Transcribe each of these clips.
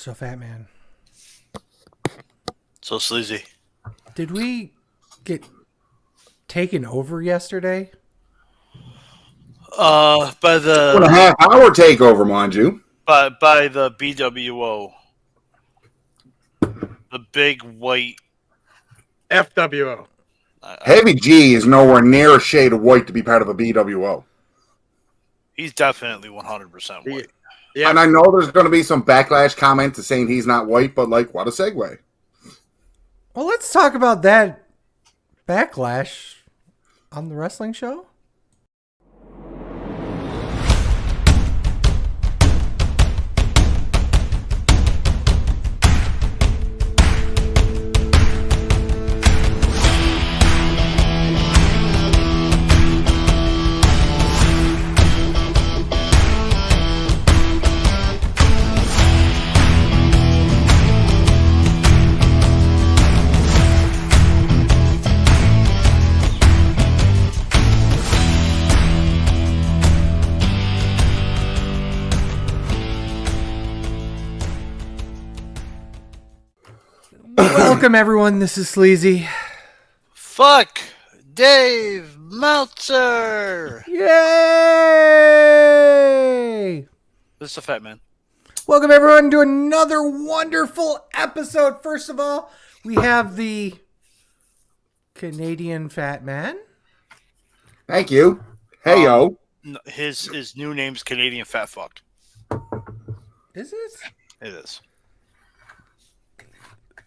So, Fat Man, So sleazy. did we get taken over yesterday? By 2.5 hour takeover, mind you. by the BWO, the big white. FWO. Heavy G is nowhere near a shade of white to be part of a BWO. He's definitely 100% white. Yeah. And I know there's going to be some backlash comments saying he's not white, but like, what a segue. Well, let's talk about that backlash on the wrestling show. Welcome, everyone. This is Sleazy. Fuck Dave Meltzer. Yay! This is a Fat Man. Welcome, everyone, to another wonderful episode. First of all, we have the Canadian Fat Man. Thank you. Hey, yo. His new name's Canadian Fat Fuck. Is it? It is.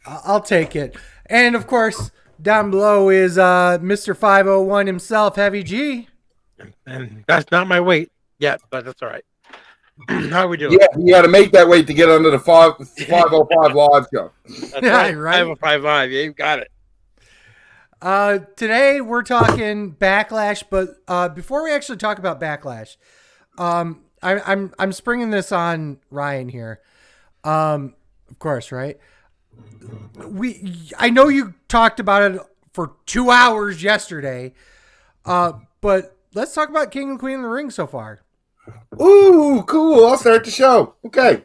I'll take it. And, of course, down below is Mr. 501 himself, Heavy G. And that's not my weight yet, but that's all right. How are we doing? Yeah, you got to make that weight to get under the 505 live show. That's Yeah, right. right. 555. Yeah, you got it. Today we're talking Backlash, but before we actually talk about Backlash, I'm springing this on Ryan here. Of course, right? I know you talked about it for 2 hours yesterday, but let's talk about King and Queen of the Ring so far. Ooh, cool. I'll start the show. Okay.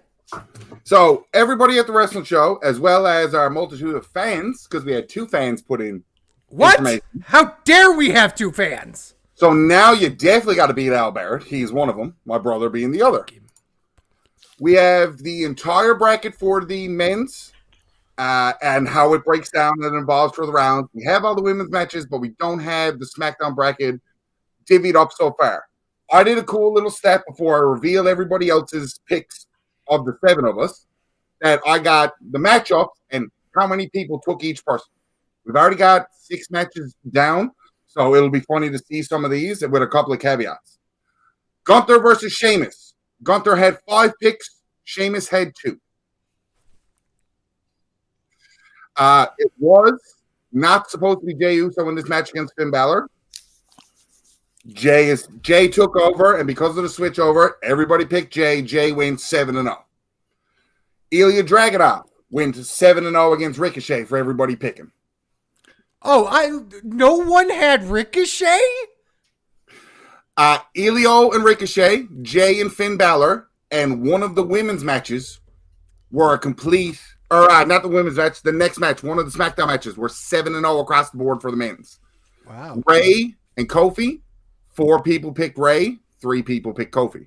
So, everybody at the wrestling show, as well as our multitude of fans, because we had 2 fans put in What? information. How dare we have 2 fans? So now you definitely got to beat Al Barrett. He's one of them, my brother being the other. We have the entire bracket for the men's and how it breaks down and involves for the rounds. We have all the women's matches, but we don't have the SmackDown bracket divvied up so far. I did a cool little step before I reveal everybody else's picks of the 7 of us that I got the matchups and how many people took each person. We've already got 6 matches down, so it'll be funny to see some of these with a couple of caveats. Gunther versus Sheamus. Gunther had 5 picks. Sheamus had 2. It was not supposed to be Jey Uso in this match against Finn Balor. Jey took over, and because of the switch over, everybody picked Jey. Jey wins 7-0. Ilya Dragunov wins 7-0 against Ricochet for everybody picking. Oh, no one had Ricochet? Elio and Ricochet, Jey and Finn Balor, and one of the women's matches were a complete, not the women's match, the next match, one of the SmackDown matches were 7-0 across the board for the men's. Wow. Ray and Kofi, 4 people picked Ray, 3 people picked Kofi.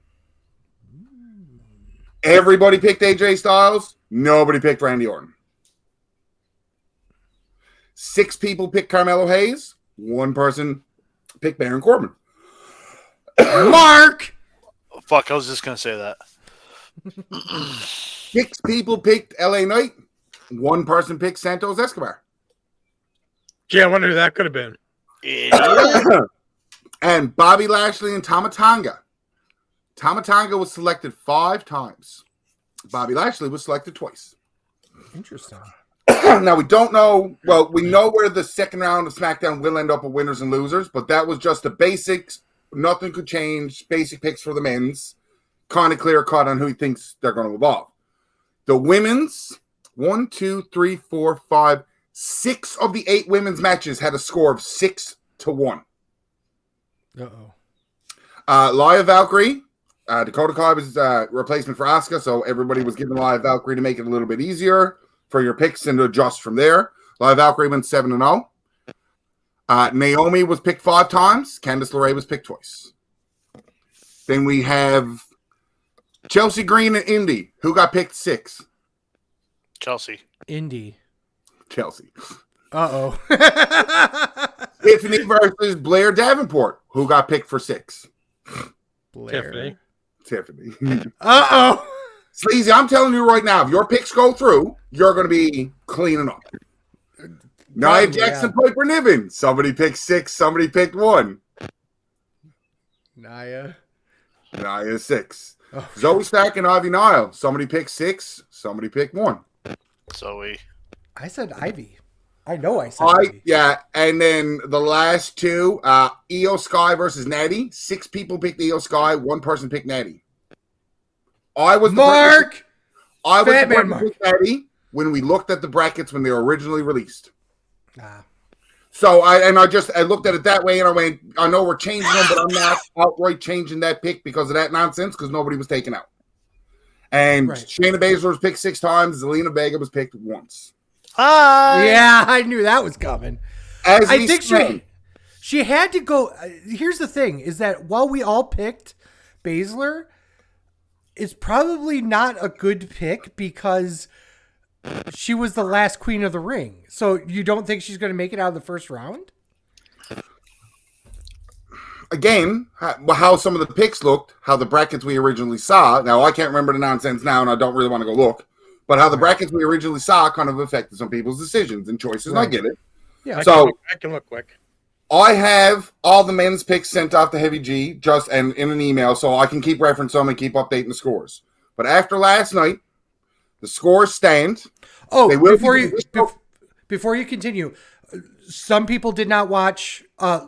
Everybody picked AJ Styles, nobody picked Randy Orton. 6 people picked Carmelo Hayes, 1 person picked Baron Corbin. Mark! Fuck, I was just going to say that. 6 people picked LA Knight, 1 person picked Santos Escobar. Gee, I wonder who that could have been. Idiot. And Bobby Lashley and Tama Tonga. Tama Tonga was selected 5 times. Bobby Lashley was selected twice. Interesting. Now, we don't know. Well, we know where the second round of SmackDown will end up with winners and losers, but that was just the basics. Nothing could change. Basic picks for the men's. Kind of clear cut on who he thinks they're going to evolve. The women's, 1, 2, 3, 4, 5, 6 of the 8 women's matches had a score of 6-1. Uh-oh. Laya Valkyrie Dakota Kai was replacement for Asuka, so everybody was given Live Valkyrie to make it a little bit easier for your picks and to adjust from there. Live Valkyrie went 7-0. Naomi was picked 5 times. Candice LeRae was picked twice. Then we have Chelsea Green and Indy. Who got picked 6? Chelsea. Indy. Chelsea. Uh-oh. Tiffany versus Blair Davenport. Who got picked for 6? Blair. Tiffany. Uh-oh. Sleazy, I'm telling you right now, if your picks go through, you're going to be cleaning up. Nia Jackson, Piper Niven. Somebody picked 6. Somebody picked 1. Nia 6. Oh, Zoe Stark and Ivy Nile. Somebody picked 6. Somebody picked 1. Zoe. I said Ivy. I know I said Ivy. Yeah, and then the last 2, Io Sky versus Natty. 6 people picked Io Sky. 1 person picked Natty. I was Mark. I was Fat the Man person Mark. who picked Natty when we looked at the brackets when they were originally released. Ah. So I looked at it that way and I went, I know we're changing them, but I'm not outright changing that pick because of that nonsense because nobody was taken out. And Right. Shayna Baszler was picked 6 times. Zelina Vega was picked once. Hi. Yeah, I knew that was coming. As I we think say, she had to go. Here's the thing: is that while we all picked Baszler, it's probably not a good pick because she was the last Queen of the Ring. So you don't think she's going to make it out of the first round? again, how some of the picks looked, how the brackets we originally saw. Now, I can't remember the nonsense now, and I don't really want to go look. But how the brackets we originally saw kind of affected some people's decisions and choices, Right. and I get it. Yeah. I can look quick. I have all the men's picks sent off to Heavy G and in an email, so I can keep referencing them and keep updating the scores. But after last night, the scores stand. Oh, They will before you continue, some people did not watch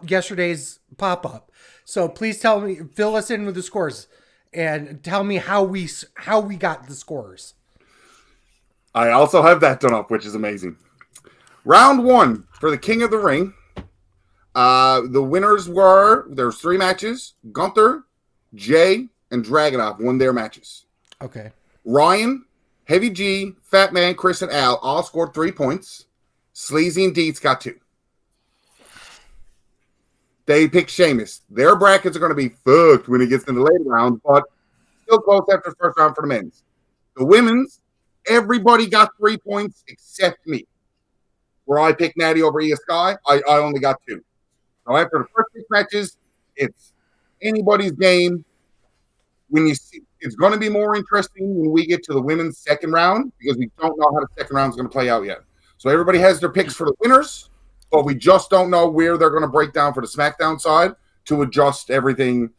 yesterday's pop-up. So please fill us in with the scores and tell me how we got the scores. I also have that done up, which is amazing. Round 1 for the King of the Ring. The winners there's 3 matches. Gunther, Jay, and Dragunov won their matches. Okay. Ryan, Heavy G, Fat Man, Chris, and Al all scored 3 points. Sleazy and Dietz got 2. They picked Sheamus. Their brackets are going to be fucked when it gets in the later round, but still close after the first round for the men's. The women's, everybody got 3 points except me. Where I picked Natty over Io Sky, I only got 2. Now, after the first 6 matches, it's anybody's game. When you see, it's going to be more interesting when we get to the women's second round because we don't know how the second round is going to play out yet. So everybody has their picks for the winners, but we just don't know where they're going to break down for the SmackDown side to adjust everything.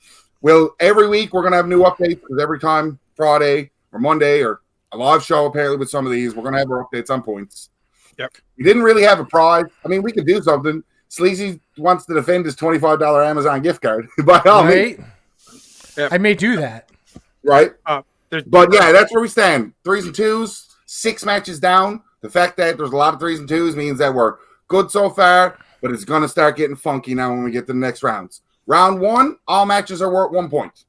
Well, every week we're going to have new updates because every time Friday or Monday or a live show apparently with some of these, we're going to have our updates on points. Yep. We didn't really have a prize. I mean, we could do something. Sleazy wants to defend his $25 Amazon gift card. By all means. Right? I may do that. Right? But yeah, that's where we stand. 3s and 2s, 6 matches down. The fact that there's a lot of 3s and 2s means that we're good so far, but it's going to start getting funky now when we get to the next rounds. Round 1, all matches are worth 1 point.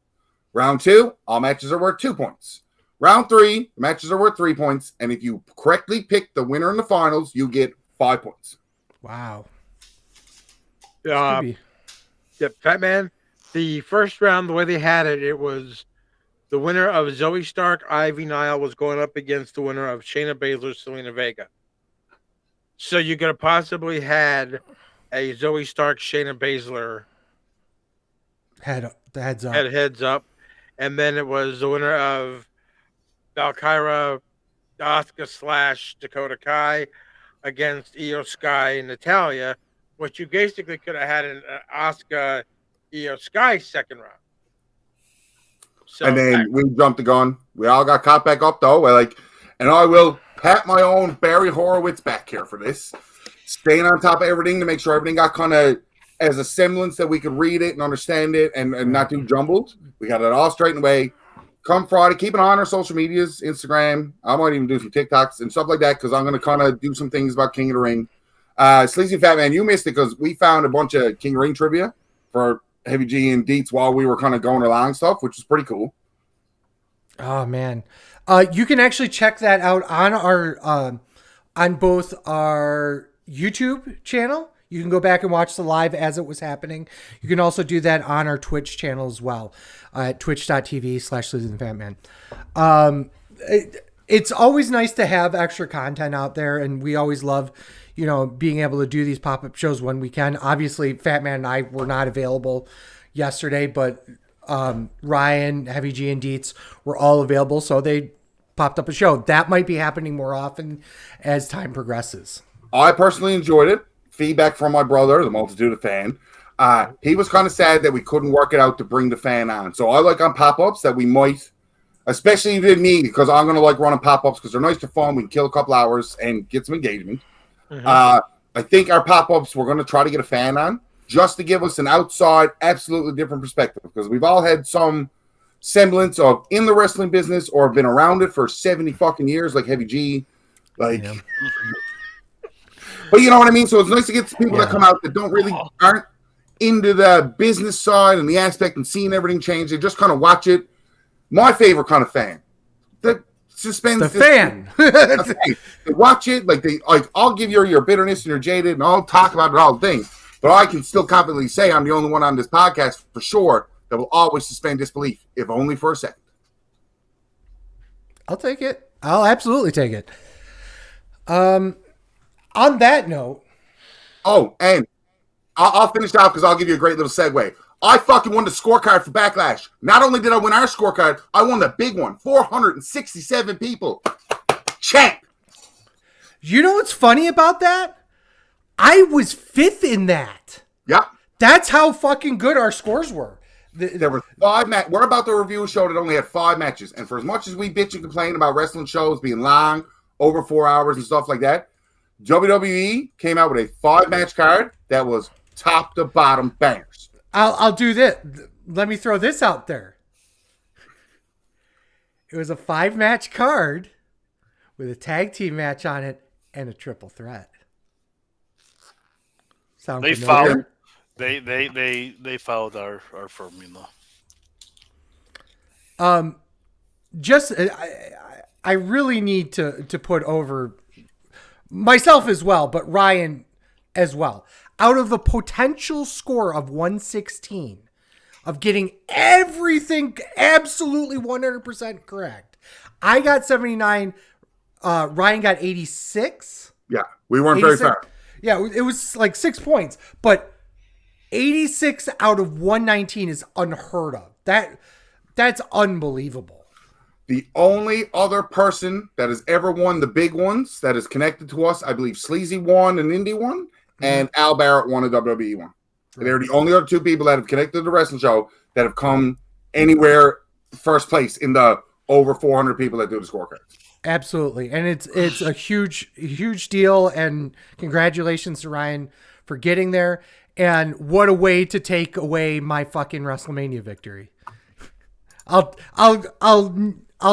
Round 2, all matches are worth 2 points. Round 3, the matches are worth 3 points, and if you correctly pick the winner in the finals, you get 5 points. Wow. yeah, Fat Man. The first round, the way they had it, it was the winner of Zoe Stark, Ivy Nile was going up against the winner of Shayna Baszler, Zelina Vega. So you could have possibly had a Zoe Stark, Shayna Baszler heads up, and then it was the winner of Valkyra, Asuka / Dakota Kai against Io Sky and Natalia, which you basically could have had an Asuka Io Sky second round. So, And then we jumped the gun. We all got caught back up, though. And I will pat my own Barry Horowitz back here for this. Staying on top of everything to make sure everything got kind of as a semblance that we could read it and understand it and not too jumbled. We got it all straightened away. Come Friday, keep an eye on our social medias, Instagram. I might even do some TikToks and stuff like that because I'm going to kind of do some things about King of the Ring. SleazyFatman, you missed it because we found a bunch of King of the Ring trivia for Heavy G and Deets while we were kind of going along stuff, which was pretty cool. Oh man, you can actually check that out on our on both our YouTube channel. You can go back and watch the live as it was happening. You can also do that on our Twitch channel as well, at twitch.tv/SleazyFatman. It's always nice to have extra content out there, and we always love, being able to do these pop-up shows when we can. Obviously, Fatman and I were not available yesterday, but Ryan, Heavy G, and Dietz were all available, so they popped up a show. That might be happening more often as time progresses. I personally enjoyed it. Feedback from my brother, the Multitude of Fan. He was kind of sad that we couldn't work it out to bring the fan on. So I like on pop-ups that we might, especially with me, because I'm going to like running pop-ups because they're nice to fun. We can kill a couple hours and get some engagement. Mm-hmm. I think our pop-ups, we're going to try to get a fan on just to give us an outside, absolutely different perspective, because we've all had some semblance of in the wrestling business or been around it for 70 fucking years, like Heavy G. Like, yeah. But you know what I mean? So it's nice to get people that come out that aren't into the business side and the aspect and seeing everything change. They just kind of watch it. My favorite kind of fan. The suspense. The fan. They watch it, I'll give you your bitterness and your jaded, and I'll talk about it all the thing. But I can still confidently say I'm the only one on this podcast for sure that will always suspend disbelief, if only for a second. I'll take it. I'll absolutely take it. On that note. Oh, and I'll finish off because I'll give you a great little segue. I fucking won the scorecard for Backlash. Not only did I win our scorecard, I won the big one. 467 people. Champ. You know what's funny about that? I was 5th in that. Yeah. That's how fucking good our scores were. There were 5 matches. We're about to review a show that only had 5 matches. And for as much as we bitch and complain about wrestling shows being long, over 4 hours and stuff like that, WWE came out with a 5-match card that was top to bottom bangers. I'll do this. Let me throw this out there. It was a 5-match card with a tag team match on it and a triple threat. Sound familiar? They followed our formula. I really need to put over myself as well, but Ryan as well. Out of the potential score of 116, of getting everything absolutely 100% correct, I got 79. Ryan got 86. Yeah, we weren't very far. Yeah, it was like 6 points, but 86 out of 119 is unheard of. That's unbelievable. The only other person that has ever won the big ones that is connected to us, I believe Sleazy won an indie one, and Al Barrett won a WWE one. Right. They're the only other 2 people that have connected to the wrestling show that have come anywhere first place in the over 400 people that do the scorecards. Absolutely. And it's a huge deal, and congratulations to Ryan for getting there. And what a way to take away my fucking WrestleMania victory. I'll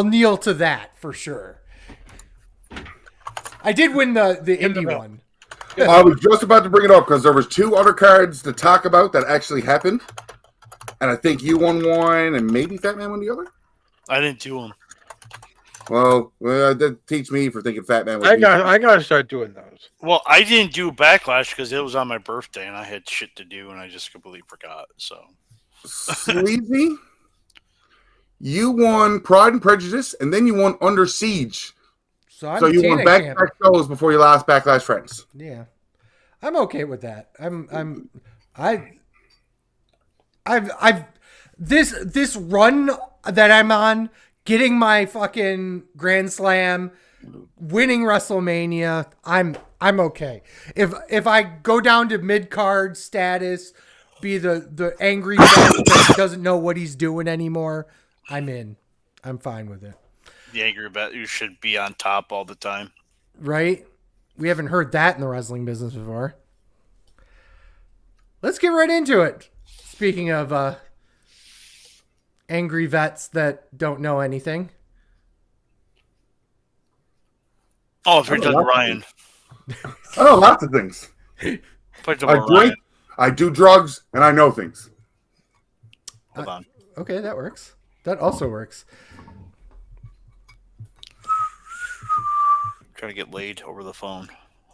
kneel to that for sure. I did win the indie one. I was just about to bring it up because there was 2 other cards to talk about that actually happened. And I think you won one and maybe Fatman won the other. I didn't do one. Well, that teach me for thinking Fatman was I got to start doing those. Well, I didn't do Backlash because it was on my birthday and I had shit to do and I just completely forgot. So, Sleazy, you won Pride and Prejudice and then you won Under Siege. So you won back-to-back shows before your last Backlash friends. Yeah, I'm okay with that. This run that I'm on, getting my fucking Grand Slam, winning WrestleMania, I'm okay. If I go down to mid-card status, be the angry vet that doesn't know what he's doing anymore, I'm in. I'm fine with it. The angry vet, you should be on top all the time. Right? We haven't heard that in the wrestling business before. Let's get right into it. Speaking of angry vets that don't know anything. Oh, if you're Doug Ryan. I know lots of things. I drink, I do drugs, and I know things. Hold on. Okay, that works. That also works. Trying to get laid over the phone.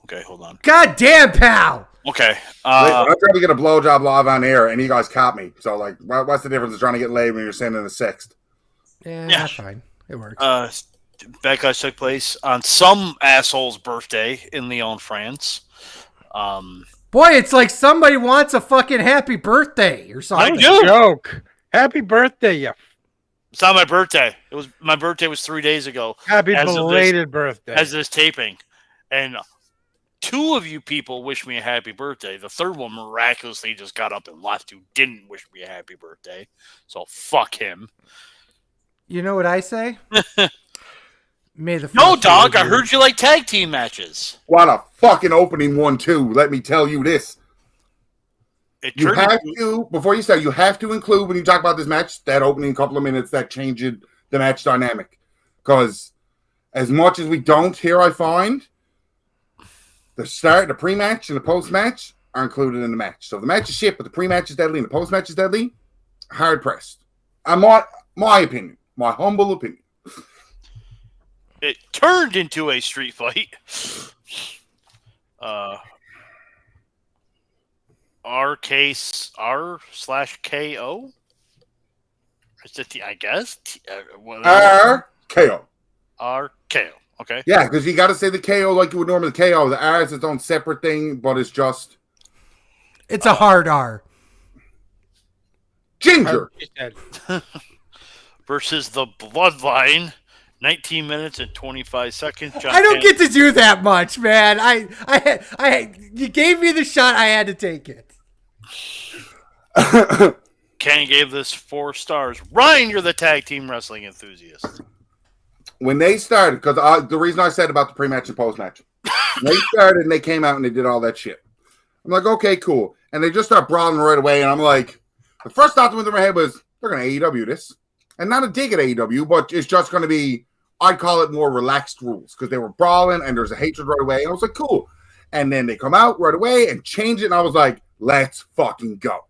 Okay, hold on. God damn, pal. Okay. I'm trying to get a blowjob live on air, and you guys caught me. So, like, what's the difference in trying to get laid when you're sending a sext? Yeah, fine. It works. Backlash took place on some asshole's birthday in Lyon, France. Boy, it's like somebody wants a fucking happy birthday or something. I do. Joke. Happy birthday, you. It's not my birthday. My birthday was 3 days ago. Happy belated birthday. As this taping. And 2 of you people wish me a happy birthday. The third one miraculously just got up and left who didn't wish me a happy birthday. So fuck him. You know what I say? May the No, dog. I heard you like tag team matches. What a fucking opening one, too. Let me tell you this. You have to, before you start, you have to include, when you talk about this match, that opening couple of minutes that changed the match dynamic. Because as much as we don't here, I find, the pre-match and the post-match are included in the match. So the match is shit, but the pre-match is deadly and the post-match is deadly. Hard-pressed. My opinion. My humble opinion. It turned into a street fight. R/KO? Is it I guess? RKO. RKO. Okay. Yeah, because you got to say the KO like you would normally KO. The R is its own separate thing, but it's just... It's a hard R. Ginger. Versus the Bloodline. 19 minutes and 25 seconds. I don't get to do that much, man. You gave me the shot. I had to take it. Kenny gave this 4 stars. Ryan, you're the tag team wrestling enthusiast. When they started, because the reason I said about the pre-match and post-match, they started and they came out and they did all that shit. I'm like, okay, cool. And they just start brawling right away. And I'm like, the first thought that went through my head was, they're going to AEW this. And not a dig at AEW, but it's just going to be, I'd call it more relaxed rules because they were brawling and there's a hatred right away. And I was like, cool. And then they come out right away and change it. And I was like, let's fucking go.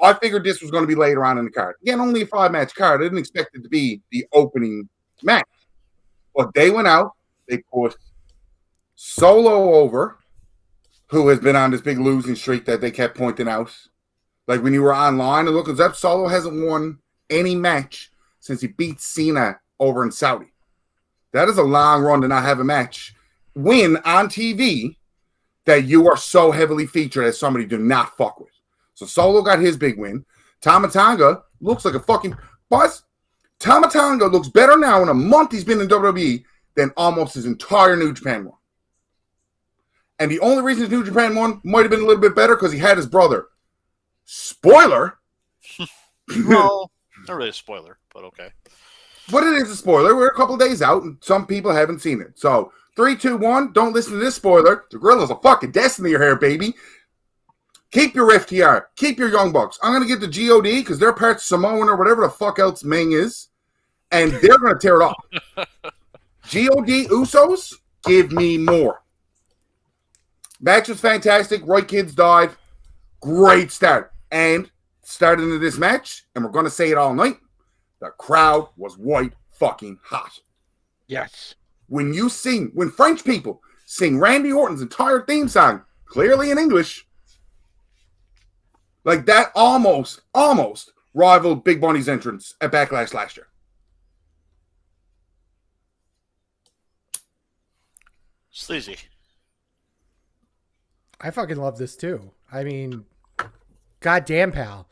I figured this was going to be later on in the card. Again, only a 5-match card. I didn't expect it to be the opening match. But they went out. They put Solo over, who has been on this big losing streak that they kept pointing out. Like when you were online and looking up, Solo hasn't won any match since he beat Cena over in Saudi. That is a long run to not have a match win on TV that you are so heavily featured as somebody do not fuck with. So Solo got his big win. Tama Tonga looks like a fucking buzz. Tama Tonga looks better now in a month he's been in WWE than almost his entire New Japan run. And the only reason his New Japan one might have been a little bit better because he had his brother. Spoiler. Well, not really a spoiler, but okay. But it is a spoiler. We're a couple of days out, and some people haven't seen it. So, 3, 2, 1, don't listen to this spoiler. The Gorilla's a fucking Destiny here, baby. Keep your FTR. Keep your Young Bucks. I'm going to get the GOD because they're part of Samoan or whatever the fuck else Ming is, and they're going to tear it off. GOD Usos, give me more. Match was fantastic. Roy Kids died. Great start. And started into this match, and we're going to say it all night, the crowd was white fucking hot. Yes. When French people sing Randy Orton's entire theme song, clearly in English, like that almost rivaled Big Bunny's entrance at Backlash last year. Sleazy. I fucking love this too. I mean, goddamn, pal.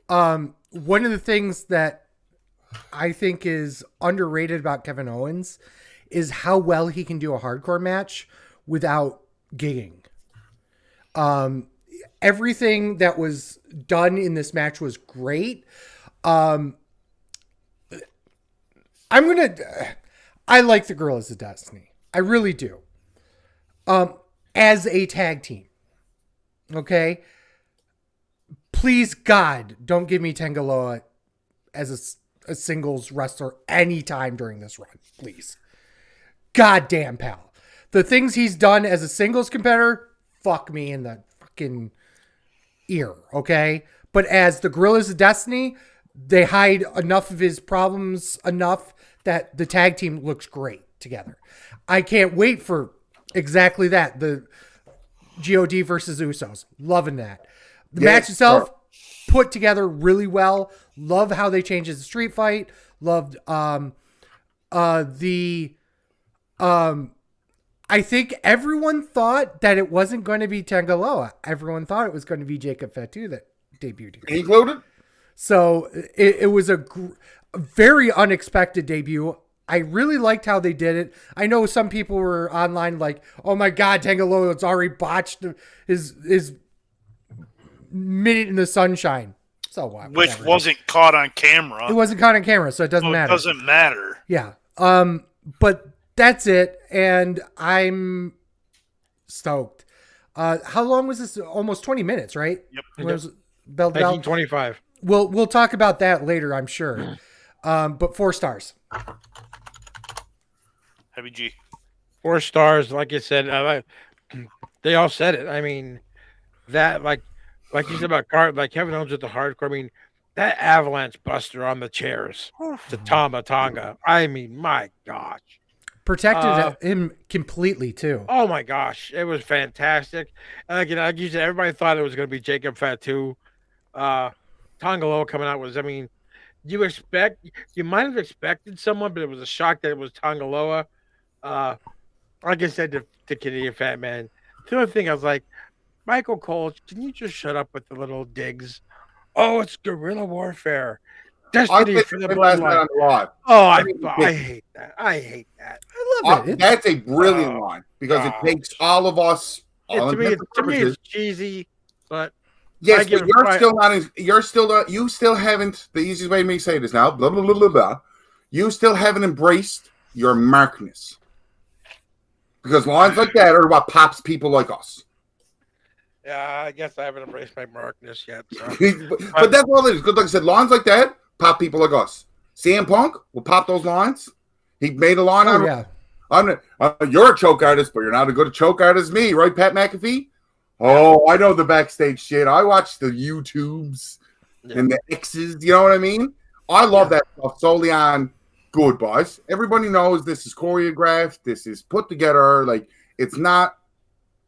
One of the things that I think is underrated about Kevin Owens is how well he can do a hardcore match without gigging. Everything that was done in this match was great. I like the Gorillas of Destiny. I really do. As a tag team. Okay? Please, God, don't give me Tangaloa as a singles wrestler anytime during this run. Please. Goddamn, pal. The things he's done as a singles competitor, fuck me in the fucking ear, okay? But as the Gorillas of Destiny, they hide enough of his problems enough that the tag team looks great together. I can't wait for exactly that. The God versus Usos. Loving that. The match itself put together really well. Love how they changed the street fight. Loved I think everyone thought that it wasn't going to be Tangaloa. Everyone thought it was going to be Jacob Fatu that debuted here. Included? So it was a very unexpected debut. I really liked how they did it. I know some people were online like, oh my God, Tangaloa's already botched his minute in the sunshine. So what? Which whatever. wasn't caught on camera. It wasn't caught on camera, so it doesn't matter. It doesn't matter. Yeah. But that's it, and I'm stoked. How long was this? Almost 20 minutes, right? Yep. When it was bell to bell? 1925. We'll talk about that later, I'm sure. But 4 stars. Heavy G. 4 stars, like you said. They all said it. I mean, that like you said about like Kevin Owens with the hardcore. I mean, that avalanche buster on the chairs to Tama Tonga. I mean, my gosh. Protected him completely too. Oh my gosh, it was fantastic. And again, like you said, everybody thought it was going to be Jacob Fatu. Tongaloa coming out was, I mean, you might have expected someone, but it was a shock that it was Tongaloa. Like I said to Canadian Fat Man, the other thing I was like, Michael Cole, can you just shut up with the little digs? Oh, it's guerrilla warfare. Destiny for the bloodline. Oh, I hate that. I hate that. I love it. That's a brilliant line because it takes all of us. To me, it's cheesy, but yes, but you still haven't. The easiest way to me say this now, blah blah blah blah blah. You still haven't embraced your markness because lines like that are what pops people like us. Yeah, I guess I haven't embraced my markness yet. So. but that's all it is. Because like I said, lines like that pop people like us. CM Punk will pop those lines. He made a line you're a choke artist, but you're not as good a choke artist as me, right, Pat McAfee? Oh, I know the backstage shit. I watch the YouTubes and the X's. You know what I mean? I love that stuff solely on good, boys. Everybody knows this is choreographed. This is put together. Like, it's not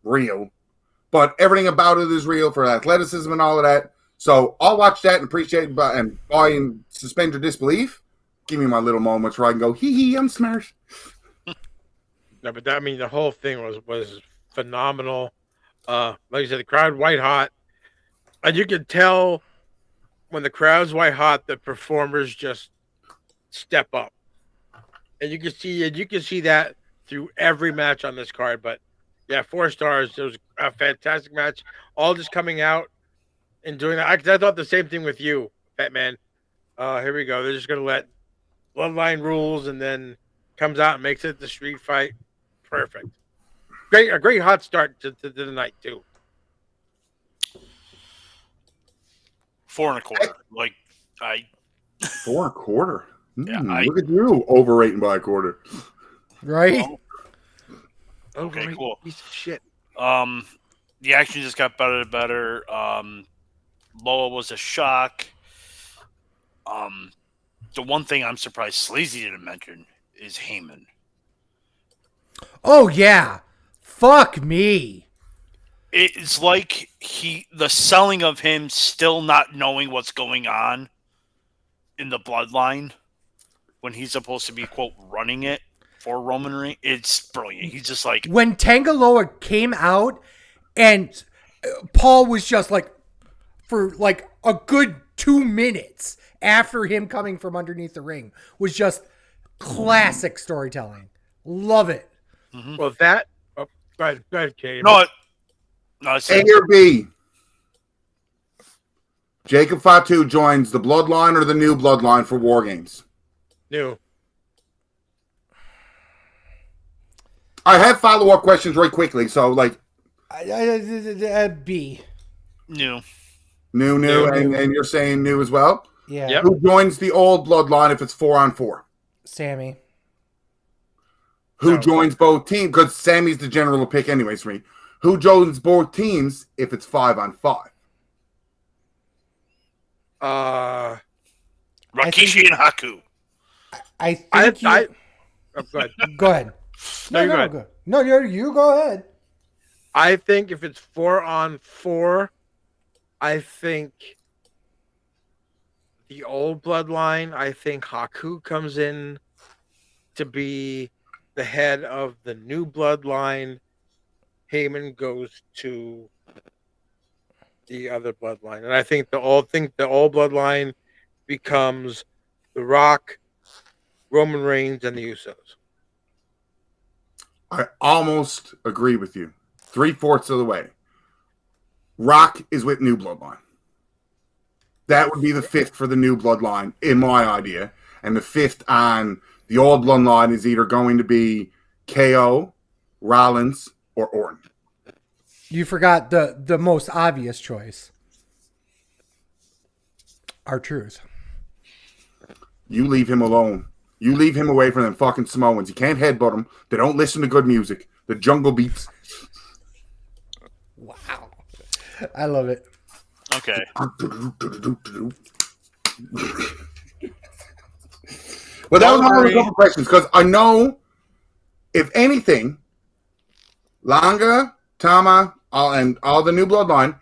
real. But everything about it is real for athleticism and all of that. So I'll watch that and appreciate it and buy and suspend your disbelief. Give me my little moments where I can go, hee, I'm smart. No, but I mean, the whole thing was phenomenal. Like I said, the crowd white hot. And you could tell when the crowd's white hot, the performers just step up. And you can see that through every match on this card. But yeah, 4 stars. It was a fantastic match. All just coming out and doing that. I thought the same thing with you, Batman. Here we go. They're just going to let Bloodline rules and then comes out and makes it the street fight. Perfect. A great hot start to the night, too. 4 1/4. Like, 4 1/4. Yeah, look at you overrating by a quarter. Right? Okay, cool. Piece of shit. The action just got better and better. Loa was a shock. The one thing I'm surprised Sleazy didn't mention is Heyman. Oh yeah. Fuck me. It's like the selling of him still not knowing what's going on in the bloodline when he's supposed to be, quote, running it for Roman Reigns. It's brilliant. He's just like, when Tangaloa came out and Paul was just like, for like a good 2 minutes after him coming from underneath the ring, was just classic storytelling. Love it. Mm-hmm. Well, that. Oh, go ahead, Kate. No, A or B. Jacob Fatu joins the Bloodline or the new Bloodline for War Games. New. I have follow-up questions right quickly. So, like, B. New. New, and you're saying new as well? Yeah. Yep. Who joins the old Bloodline if it's 4-on-4? Sammy. Who joins both teams? Because Sammy's the general pick anyways for me. Who joins both teams if it's 5-on-5? Rikishi and Haku. I think go ahead. Go ahead. No, you're good. Go. No, you go ahead. I think if it's 4-on-4, I think the old bloodline, I think Haku comes in to be the head of the new bloodline. Heyman goes to the other bloodline. And I think the old bloodline becomes The Rock, Roman Reigns, and the Usos. I almost agree with you. 3/4 of the way. Rock is with New Bloodline. That would be the 5th for the New Bloodline, in my idea. And the 5th on the old bloodline is either going to be KO, Rollins, or Orton. You forgot the most obvious choice. R-Truth. You leave him alone. You leave him away from them fucking Samoans. You can't headbutt them. They don't listen to good music. The jungle beats. Wow. I love it. Okay. Well, that was only a couple questions because I know, if anything, Langa, Tama, and all the New Bloodline,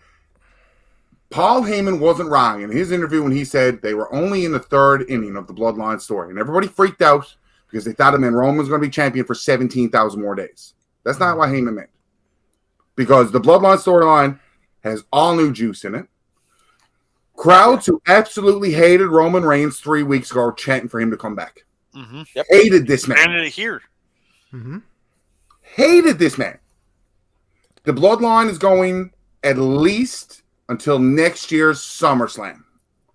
Paul Heyman wasn't wrong in his interview when he said they were only in the 3rd inning of the Bloodline story. And everybody freaked out because they thought Roman was going to be champion for 17,000 more days. That's not what Heyman meant. Because the Bloodline storyline has all new juice in it. Crowds who absolutely hated Roman Reigns 3 weeks ago are chanting for him to come back. Mm-hmm. Yep. Hated this man. And it here. Mm-hmm. Hated this man. The Bloodline is going at least until next year's SummerSlam,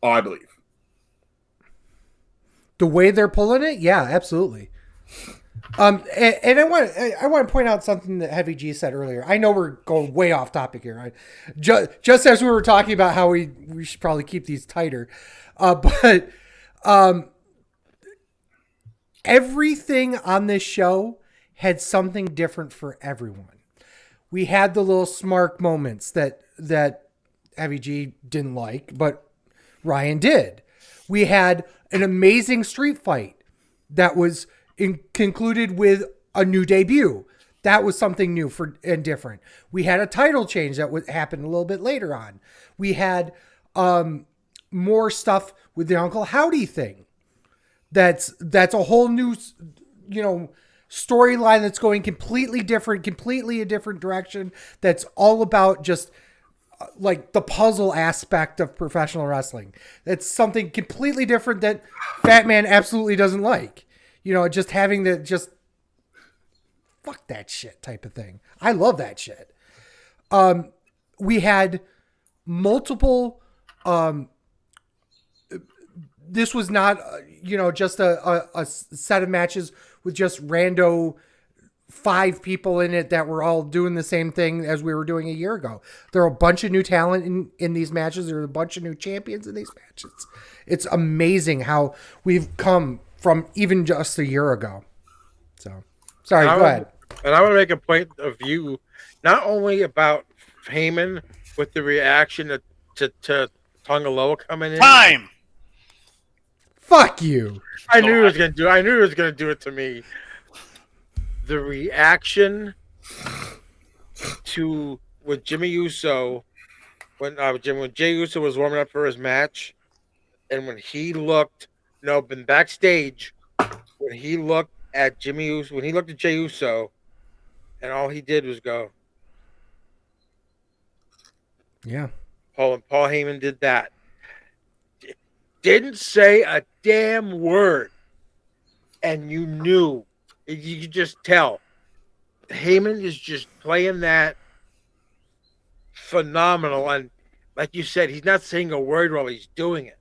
I believe. The way they're pulling it, yeah, absolutely. And I want to point out something that Heavy G said earlier. I know we're going way off topic here. Right? Just as we were talking about how we should probably keep these tighter, but everything on this show had something different for everyone. We had the little smart moments that Heavy G didn't like, but Ryan did. We had an amazing street fight that was concluded with a new debut. That was something new and different. We had a title change that happened a little bit later on. We had more stuff with the Uncle Howdy thing. That's a whole new, storyline that's going completely a different direction. That's all about just like the puzzle aspect of professional wrestling. That's something completely different that Fat Man absolutely doesn't like. Just having the just fuck that shit type of thing. I love that shit. We had multiple. This was not, just a set of matches with just rando 5 people in it that were all doing the same thing as we were doing a year ago. There are a bunch of new talent in these matches. There are a bunch of new champions in these matches. It's amazing how we've come from even just a year ago. So, sorry, go ahead. And I want to make a point of view, not only about Heyman with the reaction to Tongaloa coming in. Time! Fuck you. I knew he was going to do it to me. The reaction with Jimmy Uso when Jey Uso was warming up for his match, and when he looked, been backstage, when he looked at Jimmy Uso, when he looked at Jey Uso, and all he did was go. Yeah. Paul Heyman did that. Didn't say a damn word, and you knew. You could just tell. Heyman is just playing that phenomenal. And like you said, he's not saying a word while he's doing it.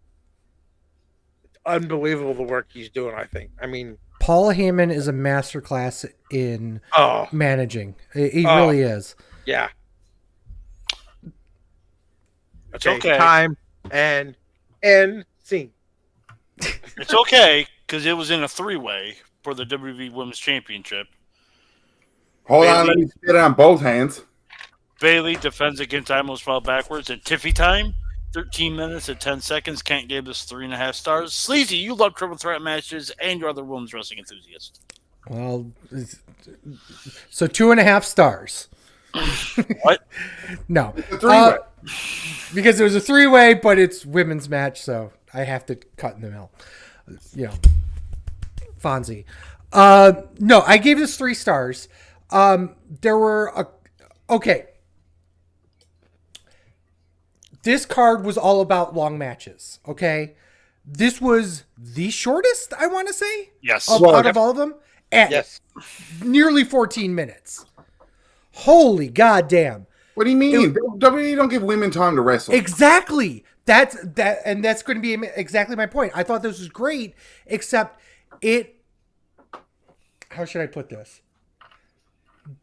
It's unbelievable the work he's doing, I think. I mean, Paul Heyman is a masterclass in managing. He really is. Yeah. It's okay. Time and scene. It's okay, because it was in a 3-way for the WWE Women's Championship. Hold on, let me spit on both hands. Bayley defends against I Almost Fell Backwards, and Tiffy time, 13 minutes and 10 seconds. Kent gave us 3.5 stars. Sleazy, you love triple threat matches, and you're other women's wrestling enthusiast. Well, so 2.5 stars. What? No. A three-way. Because it was a 3-way, but it's women's match, so I have to cut in the middle. You know, Fonzie. No, I gave this 3 stars. There were okay. This card was all about long matches. Okay, this was the shortest, I want to say, Yes. out of all of them, at Yes. nearly 14 minutes. Holy goddamn! What do you mean? WWE don't give women time to wrestle. Exactly. That's going to be exactly my point. I thought this was great, except it. How should I put this?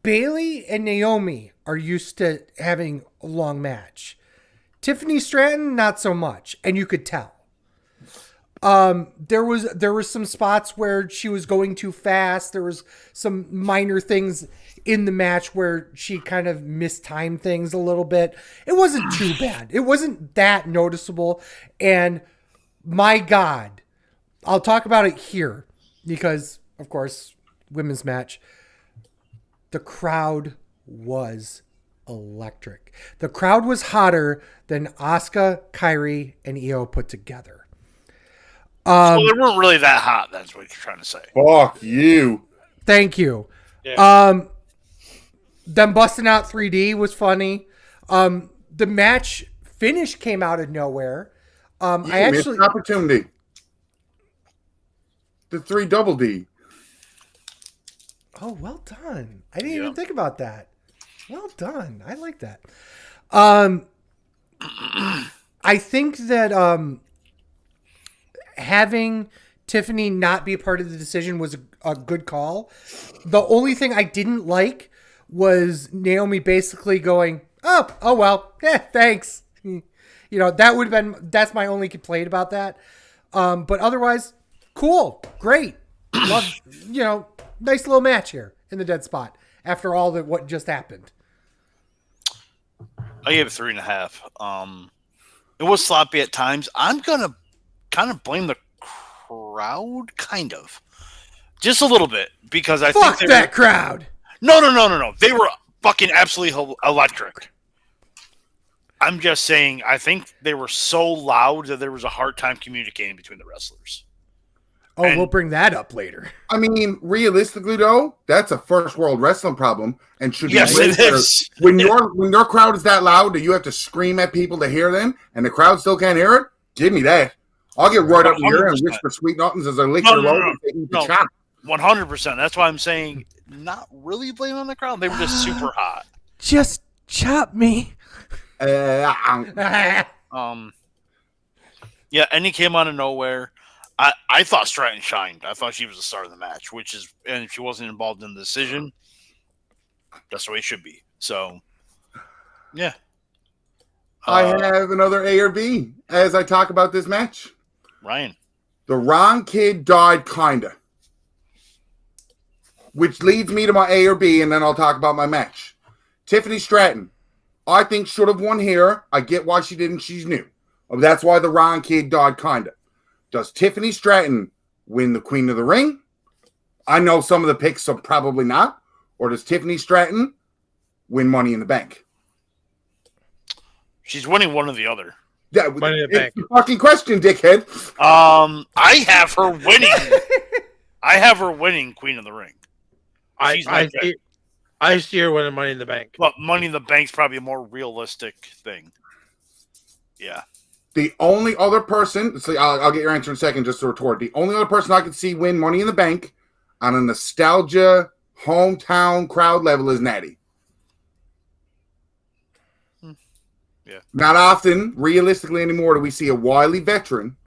Bailey and Naomi are used to having a long match. Tiffany Stratton, not so much, and you could tell. There was some spots where she was going too fast. There was some minor things in the match where she kind of mistimed things a little bit. It wasn't too bad. It wasn't that noticeable. And my God, I'll talk about it here because, of course, women's match. The crowd was electric. The crowd was hotter than Asuka, Kairi, and Io put together. So they weren't really that hot. That's what you're trying to say. Fuck you. Thank you. Yeah. Them busting out 3D was funny. The match finish came out of nowhere. I Missed actually an opportunity. The 3 double D. Oh, well done. I didn't even think about that. Well done. I like that. I think that having Tiffany not be a part of the decision was a good call. The only thing I didn't like was Naomi basically going, oh well, thanks. You know, that's my only complaint about that. But otherwise, cool, great. Love, nice little match here in the dead spot after all that what just happened. I gave it 3.5. It was sloppy at times. I'm gonna kind of blame the crowd, kind of, just a little bit, because I Fuck think that crowd. No. They were fucking absolutely electric. I'm just saying, I think they were so loud that there was a hard time communicating between the wrestlers. Oh, we'll bring that up later. I mean, realistically though, that's a first world wrestling problem, and should Yes, be it is. when your crowd is that loud that you have to scream at people to hear them, and the crowd still can't hear it. Give me that. I'll get right up in here and 100%. whisper sweet nothings as I lick your load and take the chop. 100%. That's why I'm saying not really blame on the crowd. They were just super hot. Just chop me. Yeah, and he came out of nowhere. I thought Stratton shined. I thought she was the star of the match, and if she wasn't involved in the decision, that's the way it should be. So, yeah. I have another A or B as I talk about this match. Ryan. The wrong kid died, kinda. Which leads me to my A or B, and then I'll talk about my match. Tiffany Stratton, I think should have won here. I get why she didn't. She's new. That's why the wrong kid died, kinda. Does Tiffany Stratton win the Queen of the Ring? I know some of the picks are probably not. Or does Tiffany Stratton win Money in the Bank? She's winning one or the other. Yeah, Money in the Bank. It's a fucking question, dickhead. I have her winning. I have her winning Queen of the Ring. I see her winning Money in the Bank. But Money in the Bank's probably a more realistic thing. Yeah. The only other person, so I'll get your answer in a second just to retort. The only other person I could see win Money in the Bank on a nostalgia hometown crowd level is Natty. Yeah. Not often, realistically anymore, do we see a wily veteran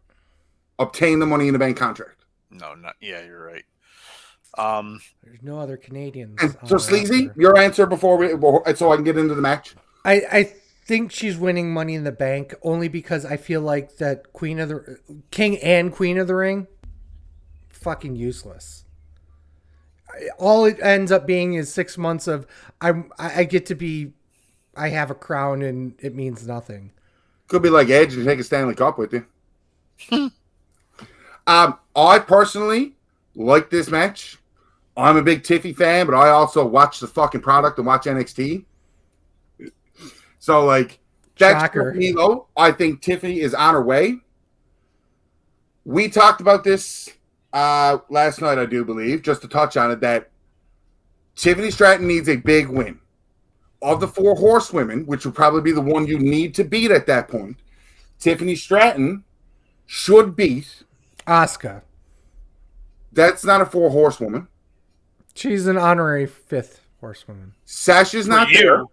obtain the Money in the Bank contract. No, not. Yeah, you're right. There's no other Canadians. And so, Sleazy, your answer so I can get into the match. I think she's winning Money in the Bank only because I feel like that King and Queen of the Ring, fucking useless. All it ends up being is 6 months of I get to be, I have a crown and it means nothing. Could be like Edge and take a Stanley Cup with you. I personally like this match. I'm a big Tiffy fan, but I also watch the fucking product and watch NXT. So, like, that's Shocker. me, though. I think Tiffany is on her way. We talked about this last night, I do believe, just to touch on it, that Tiffany Stratton needs a big win. Of the 4 horsewomen, which would probably be the one you need to beat at that point, Tiffany Stratton should beat. Asuka. That's not a 4 horsewoman. She's an honorary 5th horsewoman. Sasha's not there.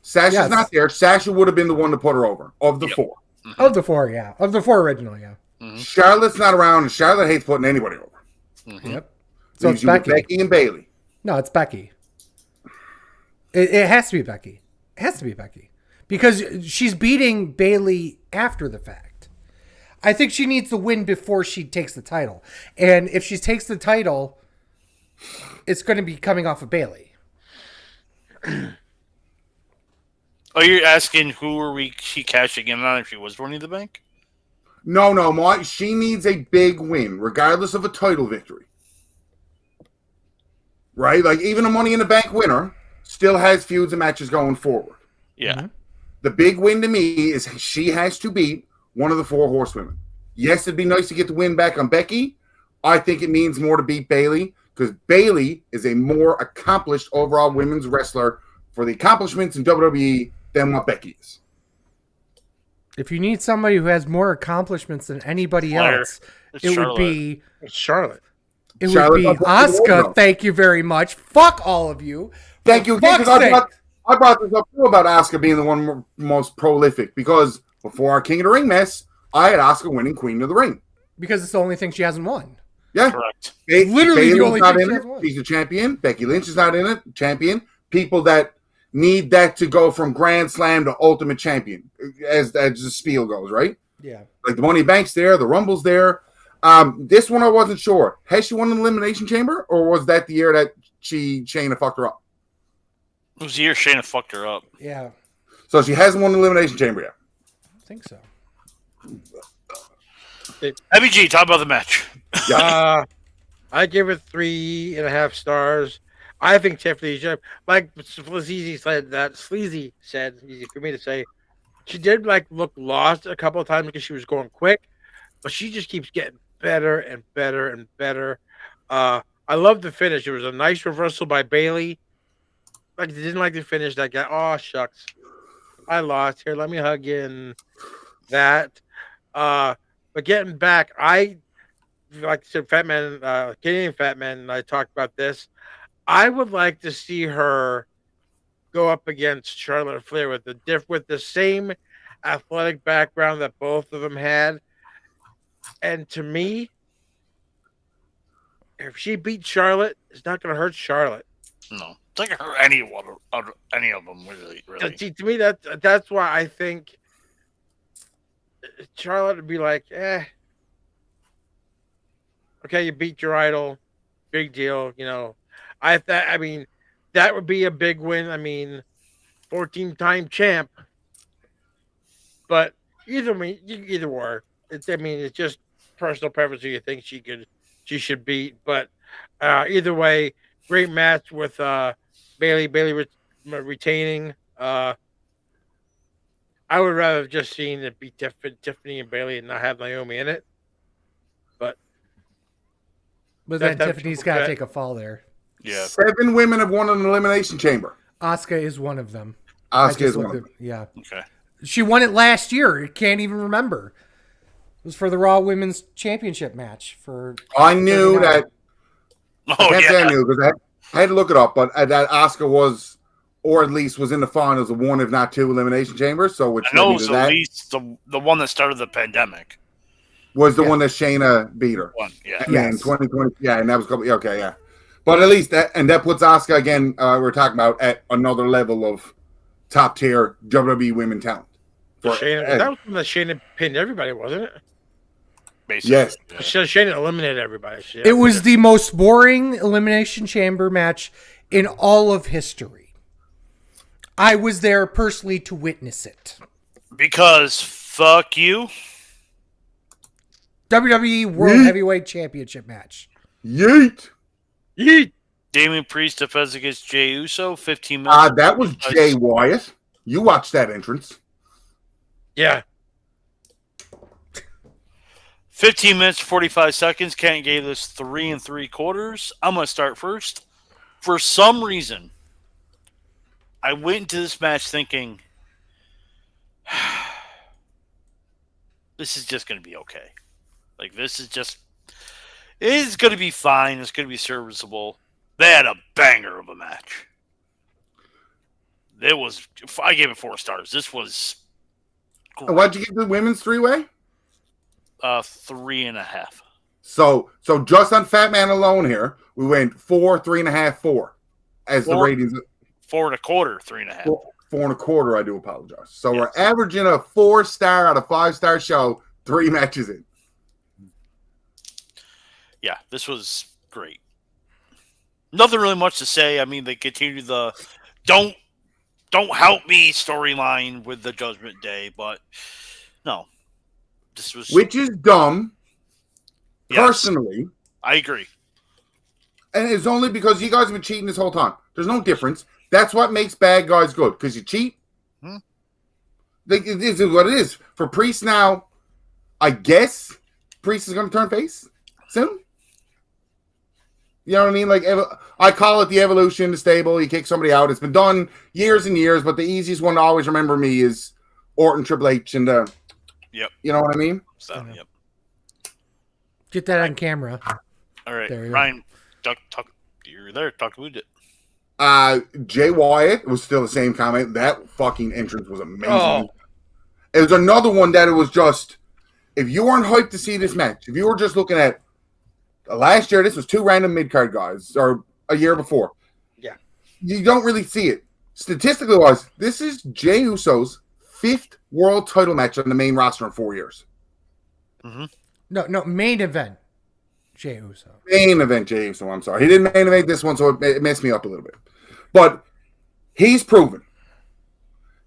Sasha's not there. Sasha would have been the one to put her over of the 4. Mm-hmm. Of the 4, yeah. Of the 4 original, yeah. Mm-hmm. Charlotte's not around, and Charlotte hates putting anybody over. Mm-hmm. Yep. So it's Becky and Bayley. No, it's Becky. It has to be Becky. It has to be Becky. Because she's beating Bayley after the fact. I think she needs to win before she takes the title. And if she takes the title, it's going to be coming off of Bayley. Oh, you're asking who are she cashing in on if she was winning the bank? No. She needs a big win, regardless of a title victory. Right? Like, even a Money in the Bank winner still has feuds and matches going forward. Yeah. Mm-hmm. The big win to me is she has to beat one of the 4 horsewomen. Yes, it'd be nice to get the win back on Becky. I think it means more to beat Bayley because Bayley is a more accomplished overall women's wrestler for the accomplishments in WWE than what Becky is. If you need somebody who has more accomplishments than anybody else, it would be Charlotte. It would be Asuka. Thank you very much. Fuck all of you. Thank you. Because I brought this up too about Asuka being the one most prolific because before our King of the Ring mess, I had Asuka winning Queen of the Ring. Because it's the only thing she hasn't won. Yeah. Correct. Literally the only thing she hasn't won. She's a champion. Becky Lynch is not in it. Champion. People that need that to go from Grand Slam to Ultimate Champion, as the spiel goes, right? Yeah. Like the Money Bank's there, the Rumble's there. This one I wasn't sure. Has she won an Elimination Chamber, or was that the year that Shayna fucked her up? It was the year Shayna fucked her up. Yeah. So she hasn't won an Elimination Chamber yet. I think so. Heavy G, talk about the match. Yeah. I give it 3.5 stars. I think Tiffany, like Sleazy said, easy for me to say, she did look lost a couple of times because she was going quick, but she just keeps getting better and better and better. I love the finish. It was a nice reversal by Bayley. Like, didn't like the finish. That guy, oh shucks, I lost. Here, let me hug you and that. But getting back, I like I said, Fatman, Canadian Fatman, and I talked about this. I would like to see her go up against Charlotte Flair with the same athletic background that both of them had. And to me, if she beats Charlotte, it's not going to hurt Charlotte. No, it's not going to hurt any of them, really. See, to me, that's why I think Charlotte would be like, okay, you beat your idol, big deal, you know. I mean, that would be a big win. I mean, 14-time champ. But either way. It's just personal preference who you think she should beat. But either way, great match with Bayley retaining. I would rather have just seen it be Tiffany and Bayley and not have Naomi in it. But then Tiffany's got to take a fall there. Yeah. 7 women have won an Elimination Chamber. Asuka is one of them. Asuka is one of them. Yeah. Okay. She won it last year. Can't even remember. It was for the Raw Women's Championship match. I knew that. Oh, I can't say I yeah. knew because I had to look it up, but that Asuka was, or at least was in the finals of 1, if not 2, Elimination Chambers. So which I know it was at least the one that started the pandemic. Was the one that Shayna beat her. One, yeah. In 2020. Yeah, and that was okay, yeah. But at least that puts Asuka again. We're talking about at another level of top tier WWE women talent. that was when Shayna pinned everybody, wasn't it? Basically. Yes. Yeah. Shayna eliminated everybody. It was the most boring Elimination Chamber match in all of history. I was there personally to witness it. Because fuck you. WWE World Heavyweight Championship match. Yeet. Damian Priest defends against Jey Uso, 15 minutes. That was Jay Wyatt. You watched that entrance. Yeah. 15 minutes, 45 seconds. Kent gave this 3 3/4. I'm going to start first. For some reason, I went into this match thinking, this is just going to be okay. Like, this is just, it's going to be fine. It's going to be serviceable. They had a banger of a match. I gave it 4 stars. This was great. Why'd you give the women's 3-way? 3.5. So just on Fat Man alone here, we went 4, 3.5, 4 as the ratings. 4 1/4, 3.5. 4 1/4. I do apologize. So we're averaging a 4-star out of 5-star show. 3 matches in. Yeah, this was great. Nothing really much to say. I mean, they continue the don't help me storyline with the Judgment Day, but no, this was Which is dumb. Yes. Personally, I agree. and it's only because you guys have been cheating this whole time. There's no difference. That's what makes bad guys good, because you cheat. This is what it is. For Priest now, I guess Priest is going to turn face soon. You know what I mean? Like, I call it the evolution, the stable. You kick somebody out. It's been done years and years, but the easiest one to always remember me is Orton, Triple H, and Yep. You know what I mean? So, yep. Get that on camera. All right, There you Ryan, talk. You're there. Talk about it. Jay Wyatt was still the same comment. That fucking entrance was amazing. Oh. It was another one that it was just, if you weren't hyped to see this match, if you were just looking at last year, this was 2 random mid-card guys, or a year before. Yeah. You don't really see it. Statistically wise, this is Jey Uso's 5th world title match on the main roster in 4 years. Mm-hmm. No, main event. Jey Uso. Main event Jey Uso, I'm sorry. He didn't main event this one, so it messed me up a little bit. But he's proven.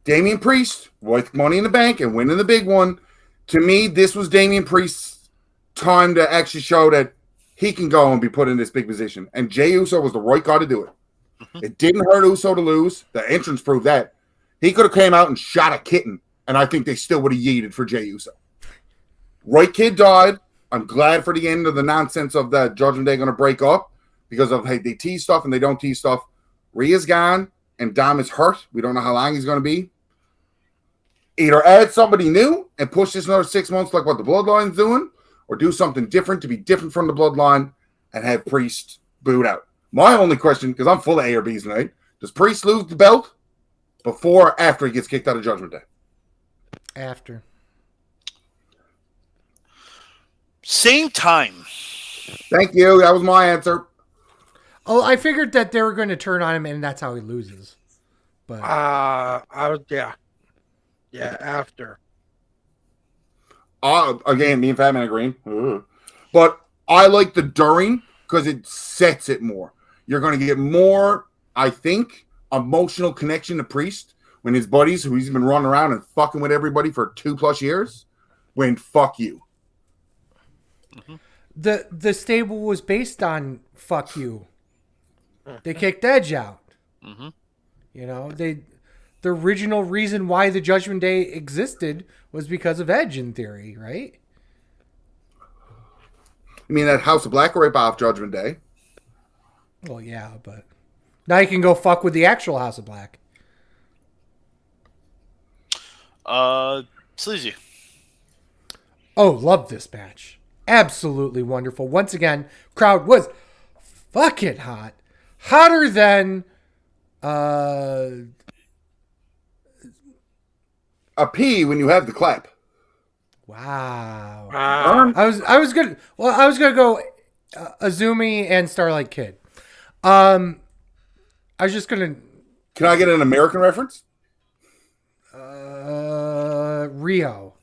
Damian Priest, with Money in the Bank and winning the big one, to me, this was Damian Priest's time to actually show that he can go and be put in this big position. And Jey Uso was the right guy to do it. Mm-hmm. It didn't hurt Uso to lose. The entrance proved that. He could have came out and shot a kitten, and I think they still would have yeeted for Jey Uso. Right kid died. I'm glad for the end of the nonsense of the Judgment Day going to break up because of, hey, they tease stuff and they don't tease stuff. Rhea's gone and Dom is hurt. We don't know how long he's going to be. Either add somebody new and push this another 6 months like what the Bloodline's doing, or do something different to be different from the Bloodline and have Priest booed out. My only question, because I'm full of A or Bs tonight, does Priest lose the belt before or after he gets kicked out of Judgment Day? After. Same time. Thank you. That was my answer. Oh, I figured that they were going to turn on him, and that's how he loses. But yeah, after. Again, me and Fatman agreeing. But I like the during because it sets it more. You're going to get more, I think, emotional connection to Priest when his buddies, who he's been running around and fucking with everybody for 2+ years, went fuck you. Mm-hmm. The stable was based on fuck you. They kicked Edge out. Mm-hmm. You know, the original reason why the Judgment Day existed was because of Edge, in theory, right? I mean, that House of Black rip off Judgment Day. Well, yeah, but now you can go fuck with the actual House of Black. Sleazy. Oh, love this match. Absolutely wonderful. Once again, crowd was fucking hot. Hotter than A P when you have the clap. wow. Wow. I was gonna go Azumi and Starlight Kid. I was just gonna Can I get an American reference? Rio.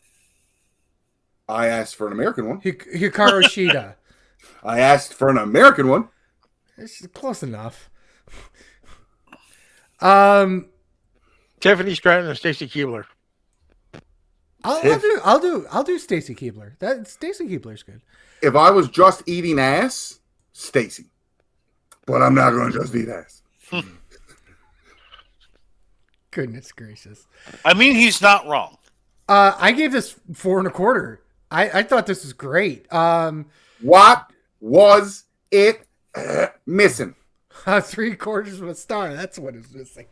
I asked for an American one. Hikaru Shida. I asked for an American one. It's close enough. Tiffany Stratton and Stacy Keibler. I'll do Stacy Keibler. That Stacy Keibler's good. If I was just eating ass, Stacy. but I'm not going to just beat ass. Goodness gracious. I mean, he's not wrong. I gave this 4.25. I thought this was great. What was it missing? 3/4 of a star. That's what is missing.